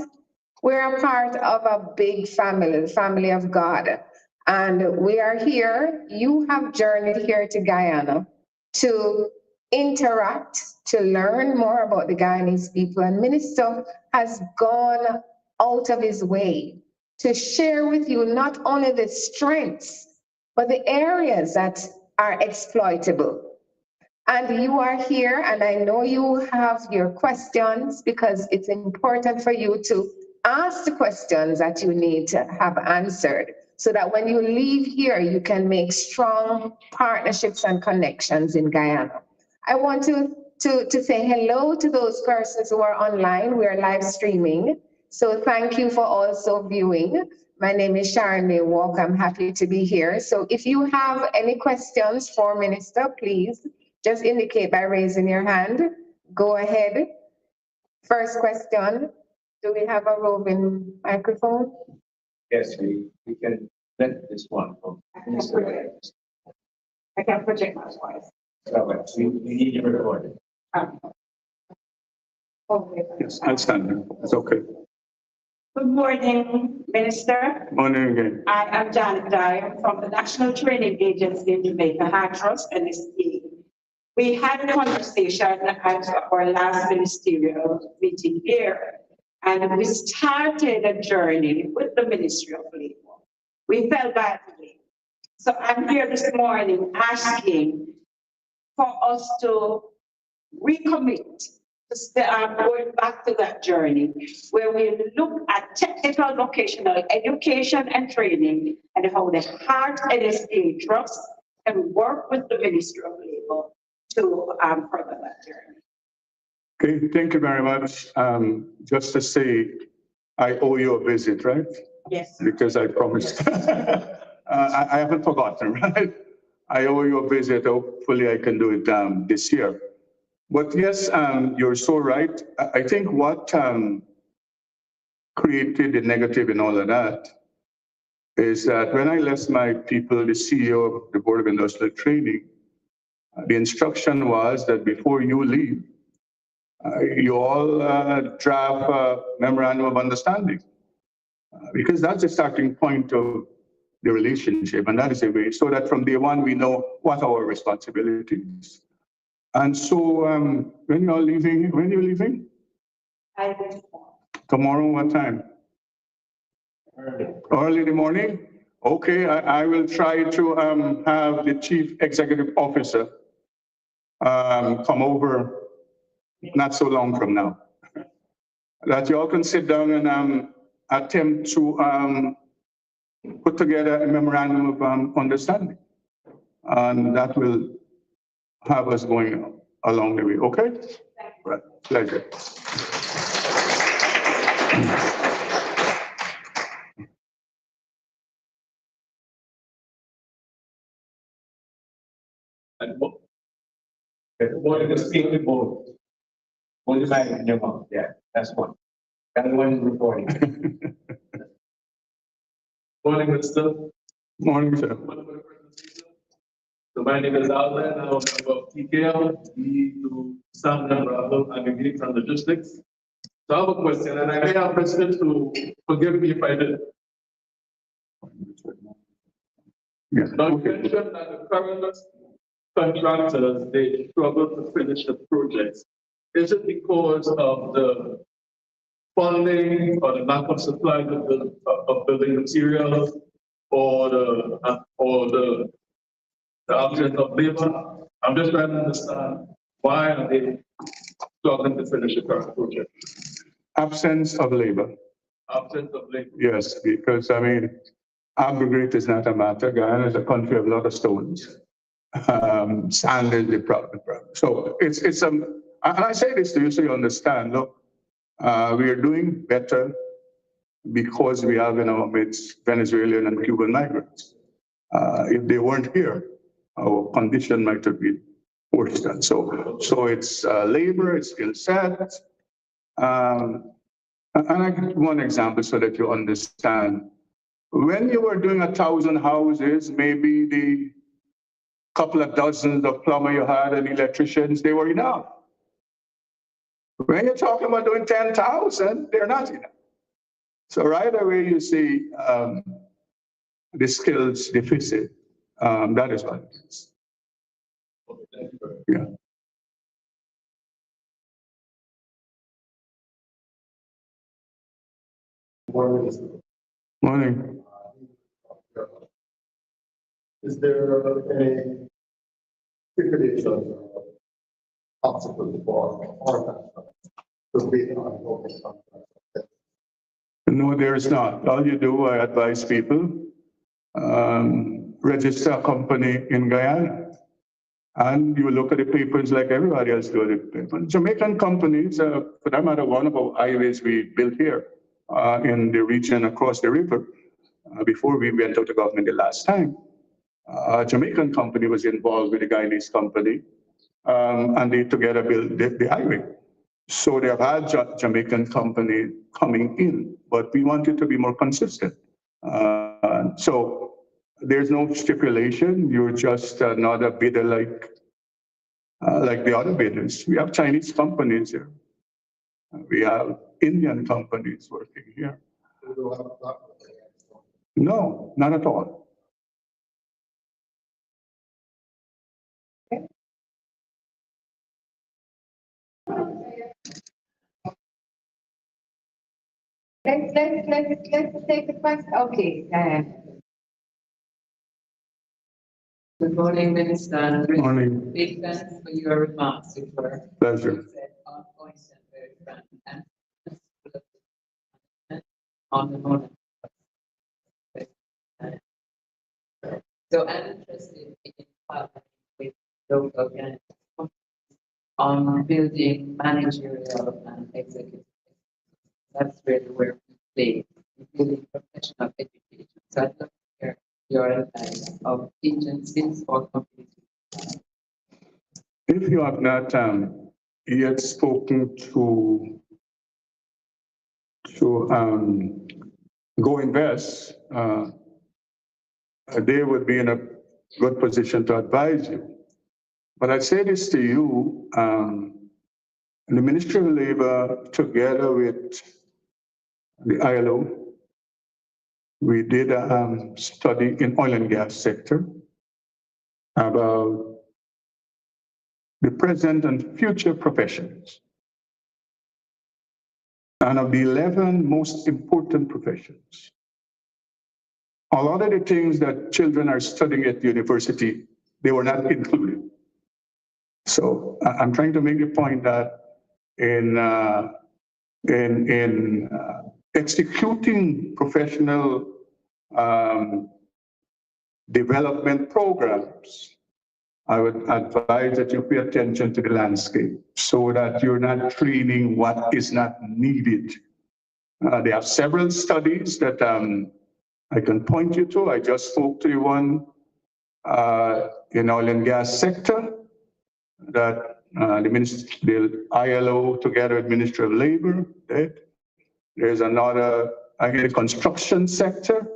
We're a part of a big family, the family of God. And we are here. You have journeyed here to Guyana to interact, to learn more about the Guyanese people. And Minister has gone out of his way to share with you not only the strengths, but the areas that are exploitable. And you are here, and I know you have your questions because it's important for you to ask the questions that you need to have answered so that when you leave here, you can make strong partnerships and connections in Guyana. I want to say hello to those persons who are online. We are live streaming. So thank you for also viewing. My name is Sharon May Walk. I'm happy to be here. So if you have any questions for Minister, please just indicate by raising your hand. Go ahead. First question. Do we have a roving microphone? Yes, we can let this one from Minister. I can project my voice. So we need you recorded. Yes, I'll stand there. It's okay. Good morning, Minister. Morning again. I am Janet Dyer from the National Training Agency in Jamaica, High Trust and NSA. We had a conversation at our last ministerial meeting here, and we started a journey with the Ministry of Labor. We fell badly. So I'm here this morning asking for us to recommit going back to that journey where we look at technical vocational education and training and how the Heart NSA Trust can work with the Ministry of Labor to further that journey. Okay, thank you very much. Just to say, I owe you a visit, right? Yes. Because I promised. I haven't forgotten, right? I owe you a visit. Hopefully I can do it this year. But yes, you're so right. I think what created the negative in all of that is that when I left my people, the CEO of the Board of Industrial Training, the instruction was that before you leave, you all draft a memorandum of understanding. Because that's the starting point of the relationship, and that is the way, so that from day one we know what our responsibilities. And so when you're leaving, when you're leaving? Tomorrow, what time? Early in the morning? Okay, I will try to have the Chief Executive Officer come over not so long from now. That you all can sit down and attempt to put together a memorandum of understanding. And that will have us going along the way, okay? Right, pleasure. And what is the board? What is that in your mouth? Yeah, that's one. That one is recording. Morning, Minister. Morning, sir. So my name is Aubyn. I'm of TKL, to Sam Bravo, I'm engaged from logistics. So I have a question, and I may have President to forgive me if I did. Yes. Now, you mentioned that the current contractors, they struggle to finish the projects. Is it because of the funding or the lack of supply of building materials or the absence of labor? I'm just trying to understand why are they struggling to finish the current project? Absence of labor. Absence of labor. Yes, because I mean, aggregate is not a matter. Guyana is a country of a lot of stones. Sand is the problem. So it's and I say this to you so you understand. Look, we are doing better because we have in our midst Venezuelan and Cuban migrants. If they weren't here, our condition might have been worse than so. So it's labor, it's skill set. And I give one example so that you understand. When you were doing 1,000 houses, maybe the couple of dozens of plumber you had and electricians, they were enough. When you're talking about doing 10,000, they're not enough. So right away you see the skills deficit. That is what it is. Yeah. Morning. Is there any stipulation obstacle for to be on? No, there is not. All you do, I advise people, register a company in Guyana. And you look at the papers like everybody else does. Jamaican companies, for that matter, one of our highways we built here in the region across the river, before we went out to government the last time, a Jamaican company was involved with a Guyanese company, and they together built the highway. So they have had Jamaican company coming in, but we want it to be more consistent. So there's no stipulation. You're just another bidder like the other bidders. We have Chinese companies here. We have Indian companies working here. No, not at all. Let's take the question. Okay, Good morning, Minister. Good morning. Big thanks for your remarks, which were Pleasure. on point and very frank and on the moment. So I'm interested in partnering with local organizations on building managerial and executive. That's really where we play, building professional education. So I'd love to hear your advice of agencies or companies. If you have not yet spoken to Go Invest, they would be in a good position to advise you. But I say this to you, the Ministry of Labor, together with the ILO, we did a study in oil and gas sector about the present and future professions. And of the 11 most important professions, a lot of the things that children are studying at university, they were not included. So I'm trying to make the point that in executing professional development programs, I would advise that you pay attention to the landscape so that you're not training what is not needed. There are several studies that I can point you to. I just spoke to you one in oil and gas sector that the ILO together with Ministry of Labor did. There's another in the construction sector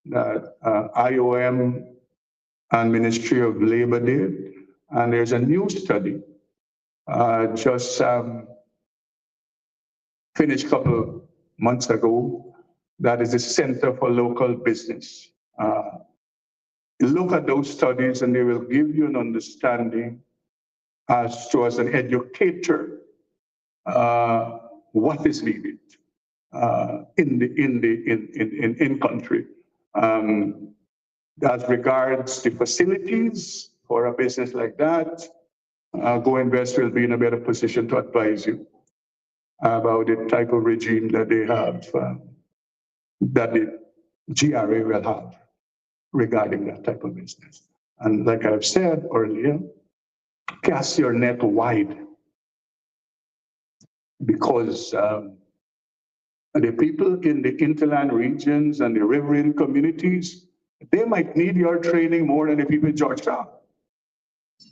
that IOM and Ministry of Labor did. And there's a new study just finished a couple months ago. That is the Center for Local Business. Look at those studies and they will give you an understanding as an educator, what is needed in country. As regards the facilities for a business like that, Go Invest will be in a better position to advise you about the type of regime that they have, that the GRA will have regarding that type of business. And like I've said earlier, cast your net wide, because the people in the hinterland regions and the riverine communities, they might need your training more than the people in Georgetown.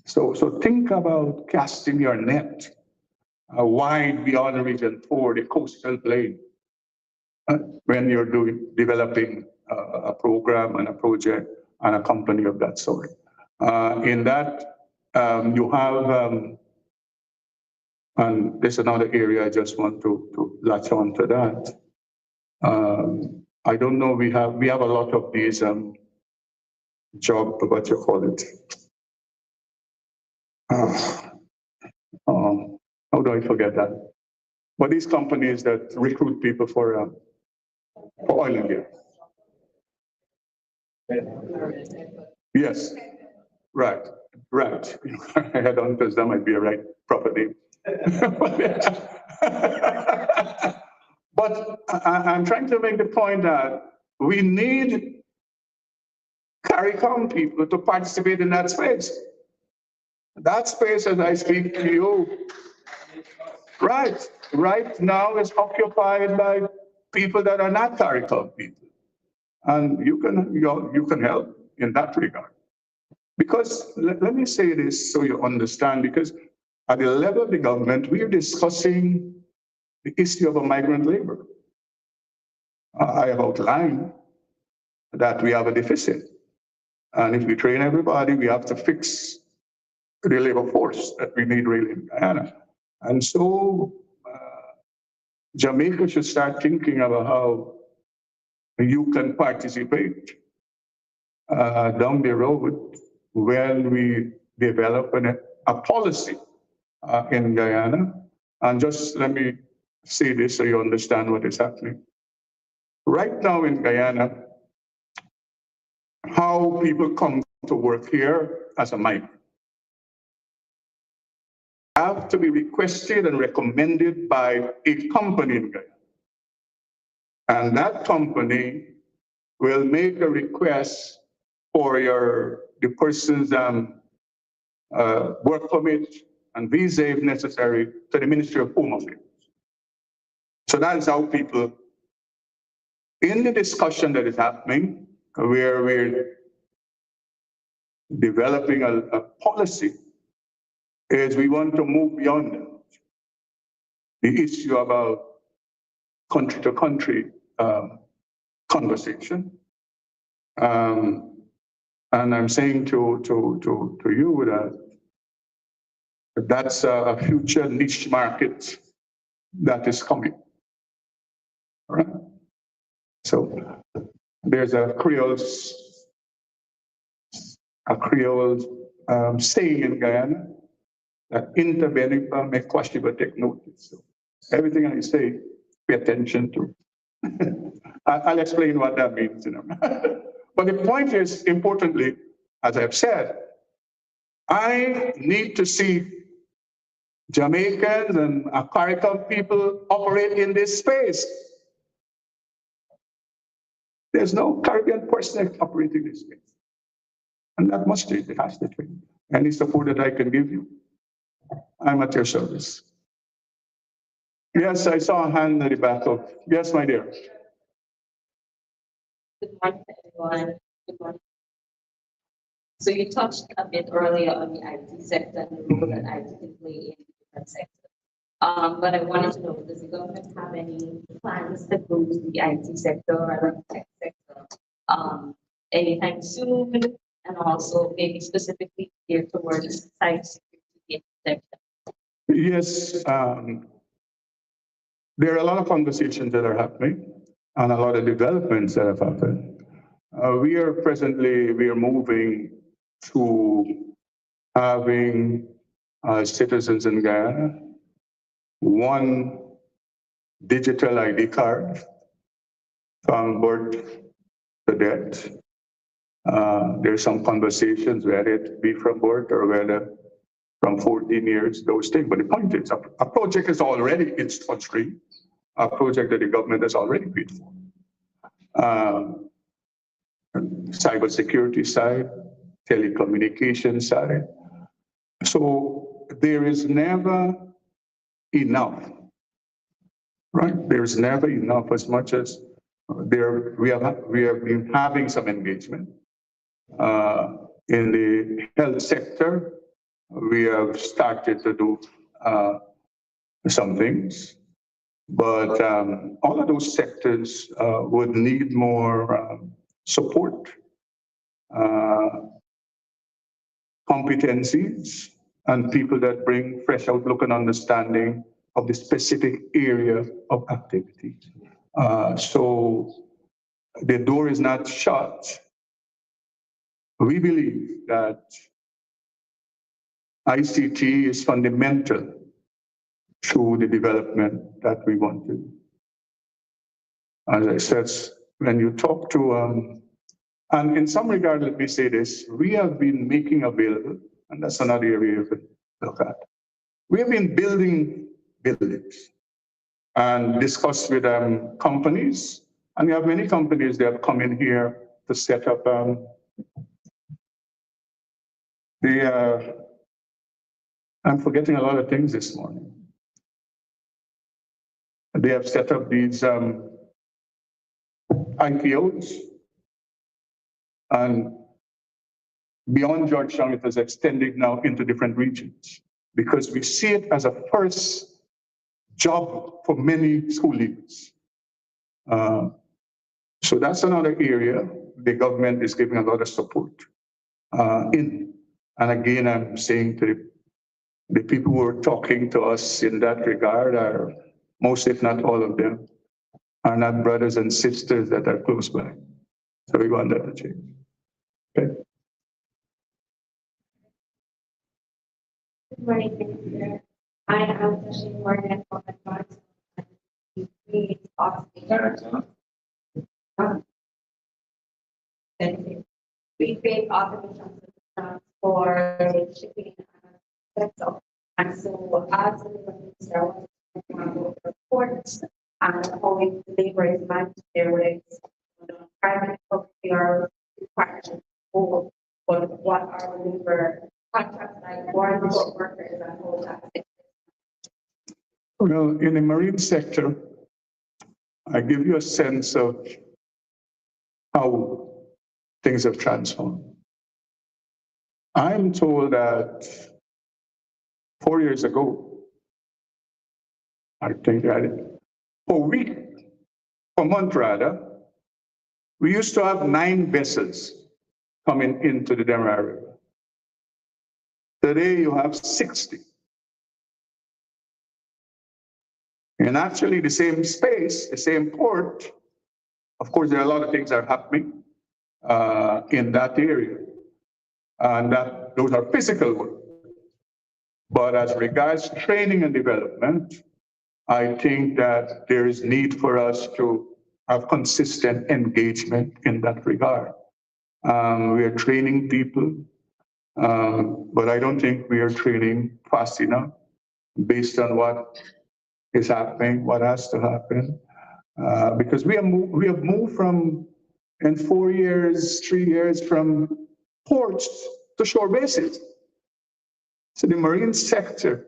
So think about casting your net wide beyond Region 4, the coastal plain, when you're developing a program and a project and a company of that sort. In that, you have, and there's another area I just want to latch on to that. I don't know, we have a lot of these job, what you call it? How do I forget that? But these companies that recruit people for oil and gas. Yes, right. Headhunters, that might be a right proper name. But I'm trying to make the point that we need CARICOM people to participate in that space. That space, as I speak to you, right now is occupied by people that are not CARICOM people. And you can help in that regard. Because let me say this so you understand, because at the level of the government, we are discussing the issue of migrant labor. I have outlined that we have a deficit. And if we train everybody, we have to fix the labor force that we need really in Guyana. And so Jamaica should start thinking about how you can participate down the road when we develop a policy in Guyana. And just let me say this so you understand what is happening. Right now in Guyana, how people come to work here as a migrant have to be requested and recommended by a company in Guyana. And that company will make a request for the person's work permit and visa if necessary to the Ministry of Home Affairs. So that is how people, in the discussion that is happening, where we're developing a policy, is we want to move beyond the issue about country to country conversation. And I'm saying to you that that's a future niche market that is coming. All right. So there's a Creole saying in Guyana that intervenipa me kwashiba take notice. So everything I say, pay attention to. I'll explain what that means. But the point is, importantly, as I've said, I need to see Jamaicans and CARICOM people operate in this space. There's no Caribbean person operating this space. And that must change, it has to change. Any support that I can give you, I'm at your service. Yes, I saw a hand at the back of, yes, my dear. Good morning, everyone. Good morning. So you touched a bit earlier on the IT sector and the role that IT can play in different sectors. But I wanted to know, does the government have any plans to boost the IT sector or the tech sector anytime soon? And also maybe specifically geared towards cybersecurity sector? Yes, there are a lot of conversations that are happening and a lot of developments that have happened. We are moving to having citizens in Guyana one digital ID card from birth to death. There's some conversations whether it be from birth or whether from 14 years, those things. But the point is, a project is already in stream, a project that the government has already paid for. Cybersecurity side, telecommunication side. So there is never enough, right? There's never enough, as much as we have been having some engagement. In the health sector, we have started to do some things. But all of those sectors would need more support, competencies, and people that bring fresh outlook and understanding of the specific area of activity. So the door is not shut. We believe that ICT is fundamental to the development that we want to. As I said, when you talk to, and in some regard, let me say this, we have been making available, and that's another area you could look at. We have been building buildings and discussed with companies, and we have many companies that have come in here to set up I'm forgetting a lot of things this morning. They have set up these IPOs, and beyond Georgetown, it has extended now into different regions because we see it as a first job for many school leavers. So that's another area the government is giving a lot of support in. And again, I'm saying to the people who are talking to us in that regard are most, if not all of them, are not brothers and sisters that are close by. So we want that to change. Okay. Good morning, Minister. I am Tashin Morgan from Advanced we create automation systems for the shipping vessel. And so as the reports and how the labor is managed there with private property or partnership goal, but what are the labor contracts like for the workers and all that. Well, in the marine sector, I give you a sense of how things have transformed. I'm told that 4 years ago, I think per month rather, we used to have 9 vessels coming into the Demerara River. Today you have 60. And actually the same space, the same port, of course, there are a lot of things that are happening in that area. And those are physical work. But as regards training and development, I think that there is need for us to have consistent engagement in that regard. We are training people, but I don't think we are training fast enough based on what is happening, what has to happen. Because we have moved from, in 4 years, 3 years, from ports to shore bases. So the marine sector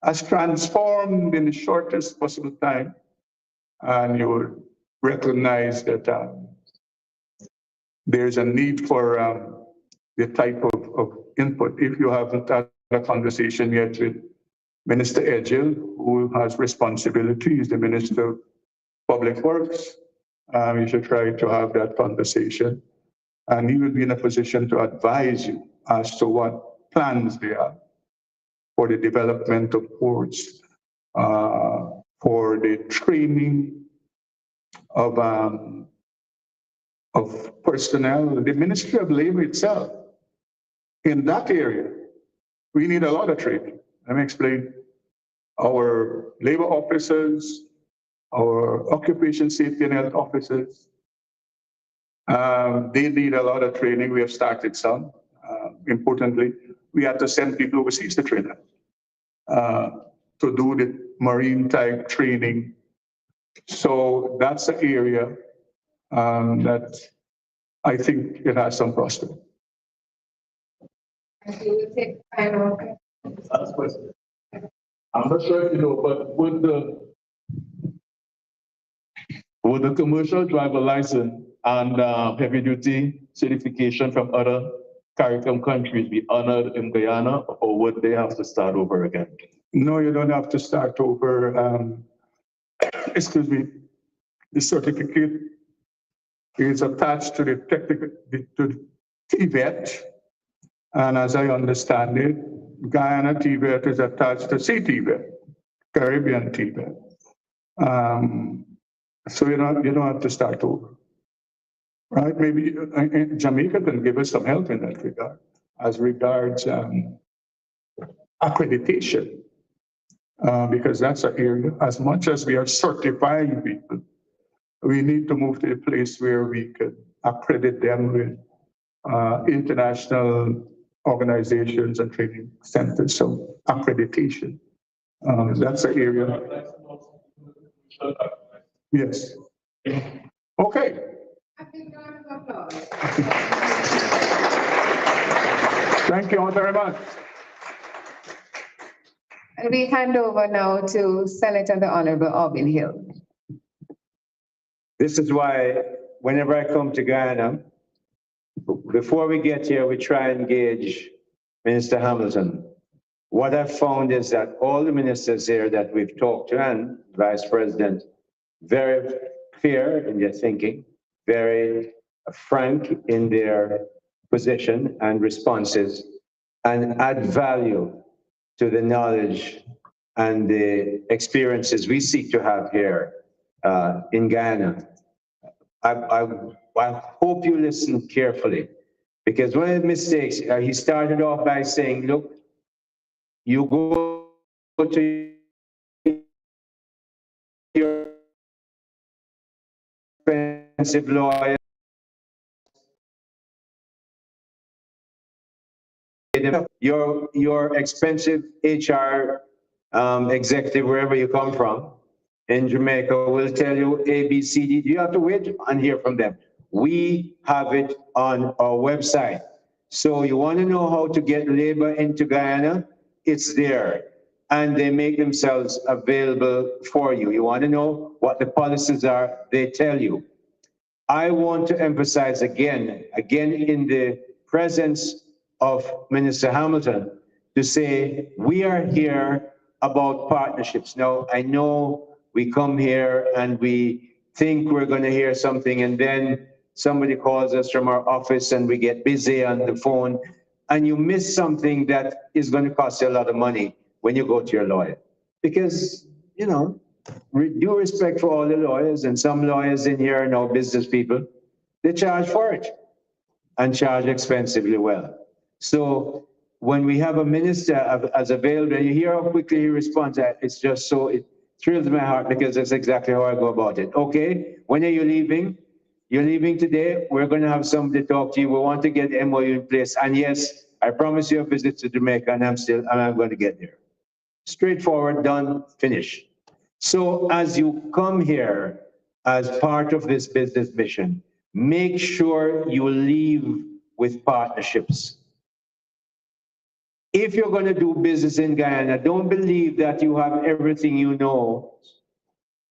has transformed in the shortest possible time. And you will recognize that there's a need for the type of input. If you haven't had a conversation yet with Minister Edgell, who has responsibility, he's the Minister of Public Works, you should try to have that conversation. And he will be in a position to advise you as to what plans they have for the development of ports, for the training of personnel, the Ministry of Labor itself. In that area, we need a lot of training. Let me explain. Our labor officers, our occupation safety and health officers, they need a lot of training. We have started some. Importantly, we had to send people overseas to train them, to do the marine type training. So that's the area that I think it has some prospect. Last question. I'm not sure if you know, but would the commercial driver license and heavy duty certification from other CARICOM countries be honored in Guyana, or would they have to start over again? No, you don't have to start over. excuse me, the certificate is attached to the technical, to the TVET. And as I understand it, Guyana TVET is attached to CTVET, Caribbean TVET. So you don't have to start over, right? Maybe Jamaica can give us some help in that regard, as regards accreditation, because that's an area. As much as we are certifying people, we need to move to a place where we could accredit them with international organizations and training centers. So accreditation, that's an area. Yes. Okay. Thank you all very much. And we hand over now to Senator the Honorable Aubyn Hill. This is why whenever I come to Guyana, before we get here, we try and engage Minister Hamilton. What I've found is that all the ministers here that we've talked to and Vice President, very clear in their thinking, very frank in their position and responses, and add value to the knowledge and the experiences we seek to have here in Guyana. I hope you listen carefully, because one of the mistakes, he started off by saying, look, you go to your expensive lawyer, your expensive HR executive, wherever you come from, in Jamaica, will tell you A, B, C, D. You have to wait and hear from them. We have it on our website. So you want to know how to get labor into Guyana? It's there. And they make themselves available for you. You want to know what the policies are? They tell you. I want to emphasize again in the presence of Minister Hamilton, to say we are here about partnerships. Now, I know we come here and we think we're going to hear something, and then somebody calls us from our office and we get busy on the phone, and you miss something that is going to cost you a lot of money when you go to your lawyer. Because, you know, due respect for all the lawyers, and some lawyers in here are now business people, they charge for it and charge expensively well. So when we have a minister as available, and you hear how quickly he responds, it's just so, it thrills my heart, because that's exactly how I go about it. Okay, when are you leaving? You're leaving today. We're going to have somebody talk to you. We want to get MOU in place. And yes, I promise you a visit to Jamaica, and I'm going to get there. Straightforward, done, finish. So as you come here as part of this business mission, make sure you leave with partnerships. If you're going to do business in Guyana, don't believe that you have everything you know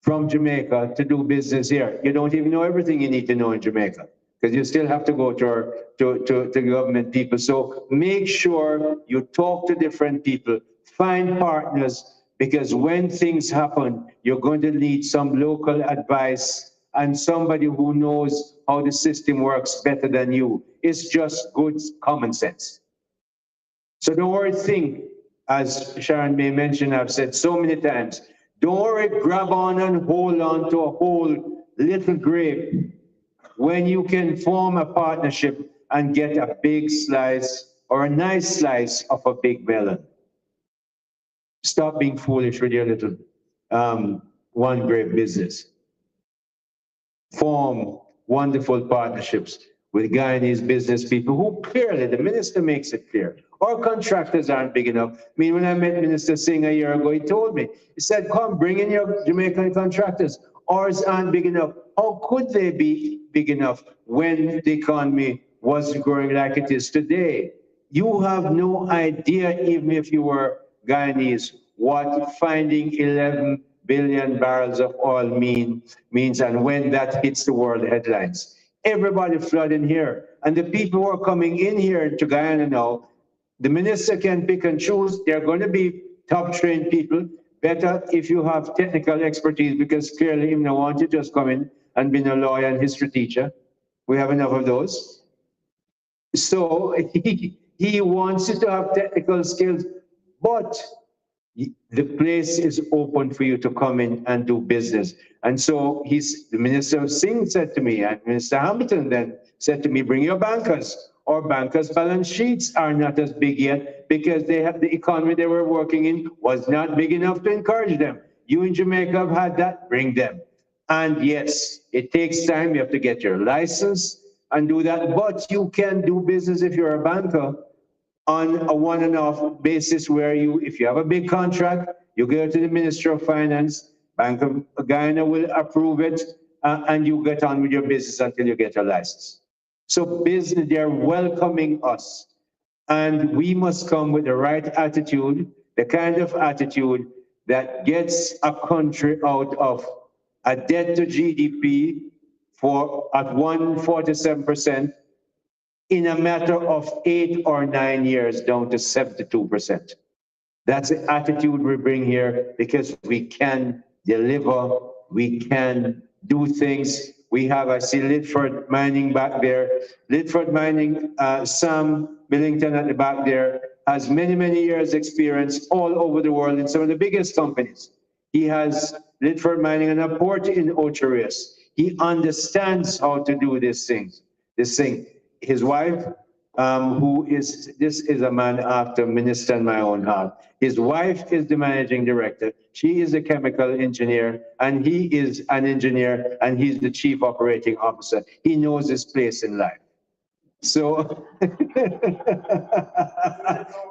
from Jamaica to do business here. You don't even know everything you need to know in Jamaica, because you still have to go to government people. So make sure you talk to different people, find partners, because when things happen, you're going to need some local advice and somebody who knows how the system works better than you. It's just good common sense. So don't worry, think, as Sharon May mentioned, I've said so many times, don't worry, grab on and hold on to a whole little grape when you can form a partnership and get a big slice or a nice slice of a big melon. Stop being foolish with your little one grape business. Form wonderful partnerships with Guyanese business people who clearly, the minister makes it clear, our contractors aren't big enough. I mean, when I met Minister Singh a year ago, he told me, he said, come, bring in your Jamaican contractors. Ours aren't big enough. How could they be big enough when the economy wasn't growing like it is today? You have no idea, even if you were Guyanese, what finding 11 billion barrels of oil means, and when that hits the world headlines. Everybody flooding here. And the people who are coming in here to Guyana now, the minister can pick and choose. They're going to be top trained people, better if you have technical expertise, because clearly him don't want you just come in and be a lawyer and history teacher. We have enough of those. So he wants you to have technical skills, but the place is open for you to come in and do business. And so the Minister Singh said to me, and Minister Hamilton then said to me, bring your bankers. Our bankers' balance sheets are not as big yet because they have the economy they were working in was not big enough to encourage them. You in Jamaica have had that, bring them. And yes, it takes time. You have to get your license and do that, but you can do business if you're a banker on a one and off basis where if you have a big contract, you go to the Minister of Finance, Bank of Guyana will approve it, and you get on with your business until you get your license. So business, they're welcoming us. And we must come with the right attitude, the kind of attitude that gets a country out of a debt to GDP at 147%, in a matter of 8 or 9 years down to 72%. That's the attitude we bring here, because we can deliver, we can do things. We have, I see Lidford Mining back there. Lidford Mining, Sam Billington at the back there, has many, many years experience all over the world in some of the biggest companies. He has Lidford Mining and a port in Ocherius. He understands how to do this thing. His wife, this is a man after Minister in my own heart. His wife is the managing director. She is a chemical engineer, and he is an engineer, and he's the chief operating officer. He knows his place in life. So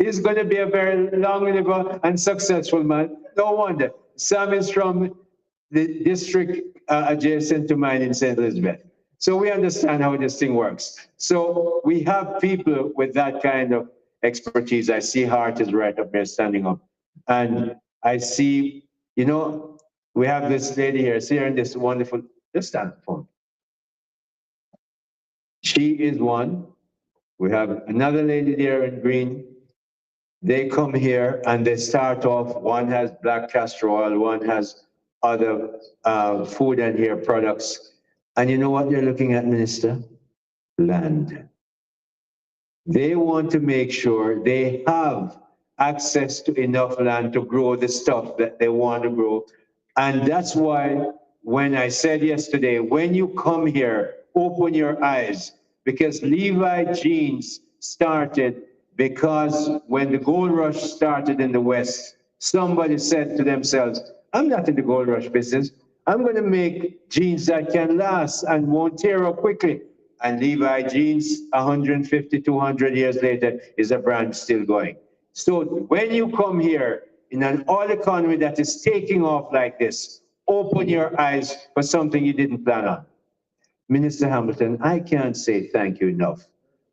he's going to be a very long-lived and successful man. No wonder. Sam is from the district adjacent to mine in St. Elizabeth. So we understand how this thing works. So we have people with that kind of expertise. I see Hart is right up there standing up. And I see, we have this lady here, see her in this wonderful, just stand for me. She is one. We have another lady there in green. They come here and they start off, one has black castor oil, one has other food and hair products. And you know what they're looking at, Minister? Land. They want to make sure they have access to enough land to grow the stuff that they want to grow. And that's why when I said yesterday, when you come here, open your eyes, because Levi Jeans started because when the gold rush started in the West, somebody said to themselves, I'm not in the gold rush business. I'm going to make jeans that can last and won't tear up quickly. And Levi Jeans, 150, 200 years later, is a brand still going. So when you come here in an oil economy that is taking off like this, open your eyes for something you didn't plan on. Minister Hamilton, I can't say thank you enough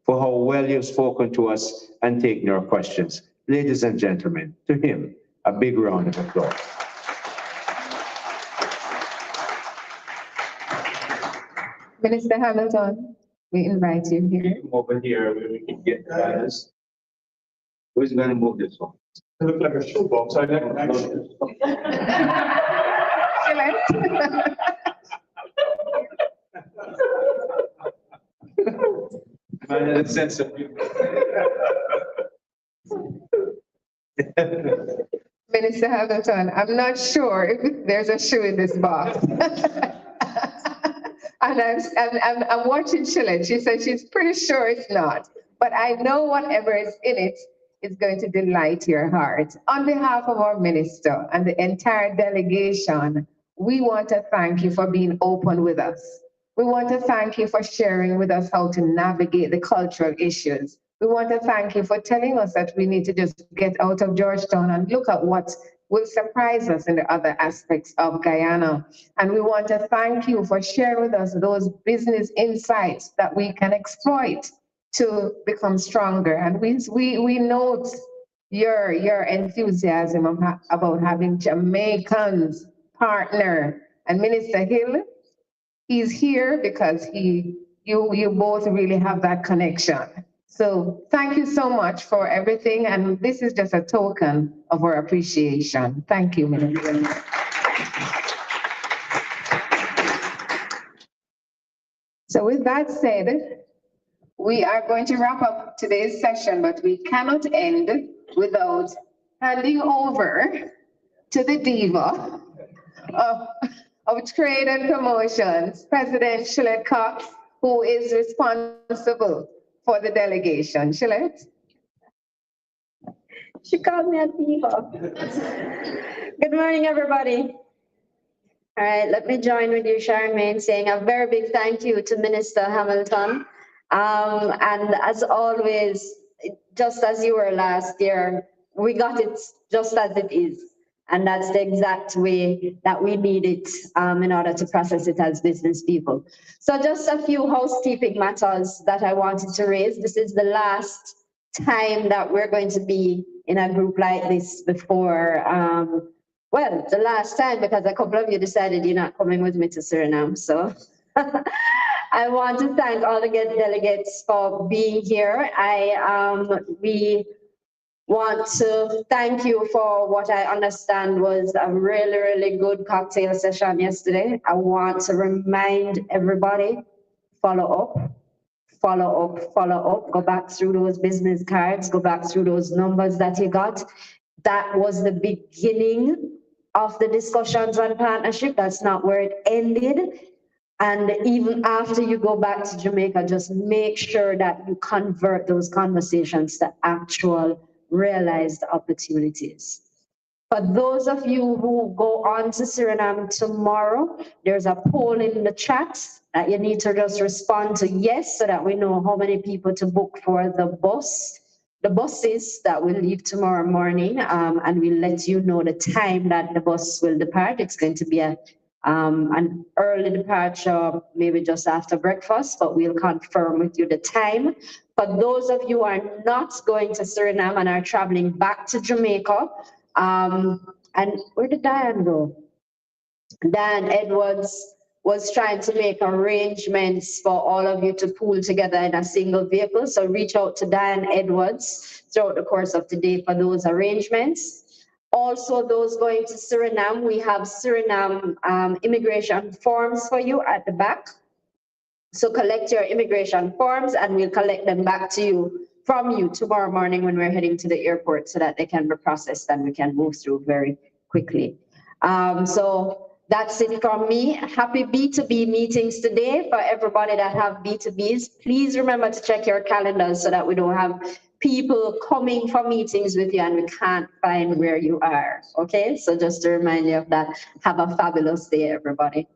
for how well you've spoken to us and taken our questions. Ladies and gentlemen, to him, a big round of applause. Minister Hamilton, we invite you here. Over here where we can get the balance. Who's going to move this one? It looks like a shoebox. I never actually. Man had a sense of humor. Minister Hamilton, I'm not sure if there's a shoe in this box. And I'm watching Shillett. She said she's pretty sure it's not. But I know whatever is in it is going to delight your heart. On behalf of our minister and the entire delegation, we want to thank you for being open with us. We want to thank you for sharing with us how to navigate the cultural issues. We want to thank you for telling us that we need to just get out of Georgetown and look at what will surprise us in the other aspects of Guyana. And we want to thank you for sharing with us those business insights that we can exploit to become stronger. And we note your enthusiasm about having Jamaicans partner. And Minister Hill, he's here because you both really have that connection. So thank you so much for everything, and this is just a token of our appreciation. Thank you, Minister. So with that said, we are going to wrap up today's session, but we cannot end without handing over to the diva of Trade and Promotions, President Shillette Cox, who is responsible for the delegation. Shillette? She called me a diva. Good morning, everybody. All right, let me join with you, Charmaine, saying a very big thank you to Minister Hamilton. And as always, just as you were last year, we got it just as it is. And that's the exact way that we need it in order to process it as business people. So just a few housekeeping matters that I wanted to raise. This is the last time that we're going to be in a group like this before, well, the last time, because a couple of you decided you're not coming with me to Suriname. So I want to thank all the delegates for being here. We want to thank you for what I understand was a really, really good cocktail session yesterday. I want to remind everybody, follow up, follow up, follow up. Go back through those business cards, go back through those numbers that you got. That was the beginning of the discussions on partnership. That's not where it ended. And even after you go back to Jamaica, just make sure that you convert those conversations to actual realized opportunities. For those of you who go on to Suriname tomorrow, there's a poll in the chat that you need to just respond to yes, so that we know how many people to book for the buses that will leave tomorrow morning, and we'll let you know the time that the bus will depart. It's going to be an early departure, maybe just after breakfast, but we'll confirm with you the time. For those of you who are not going to Suriname and are traveling back to Jamaica, and where did Diane go? Dan Edwards was trying to make arrangements for all of you to pool together in a single vehicle. So reach out to Diane Edwards throughout the course of the day for those arrangements. Also, those going to Suriname, we have Suriname immigration forms for you at the back. So collect your immigration forms and we'll collect them back to you from you tomorrow morning when we're heading to the airport, so that they can be processed and we can move through very quickly. So that's it from me. Happy B2B meetings today for everybody that have B2Bs. Please remember to check your calendars so that we don't have people coming for meetings with you and we can't find where you are. Okay, so just to remind you of that. Have a fabulous day, everybody.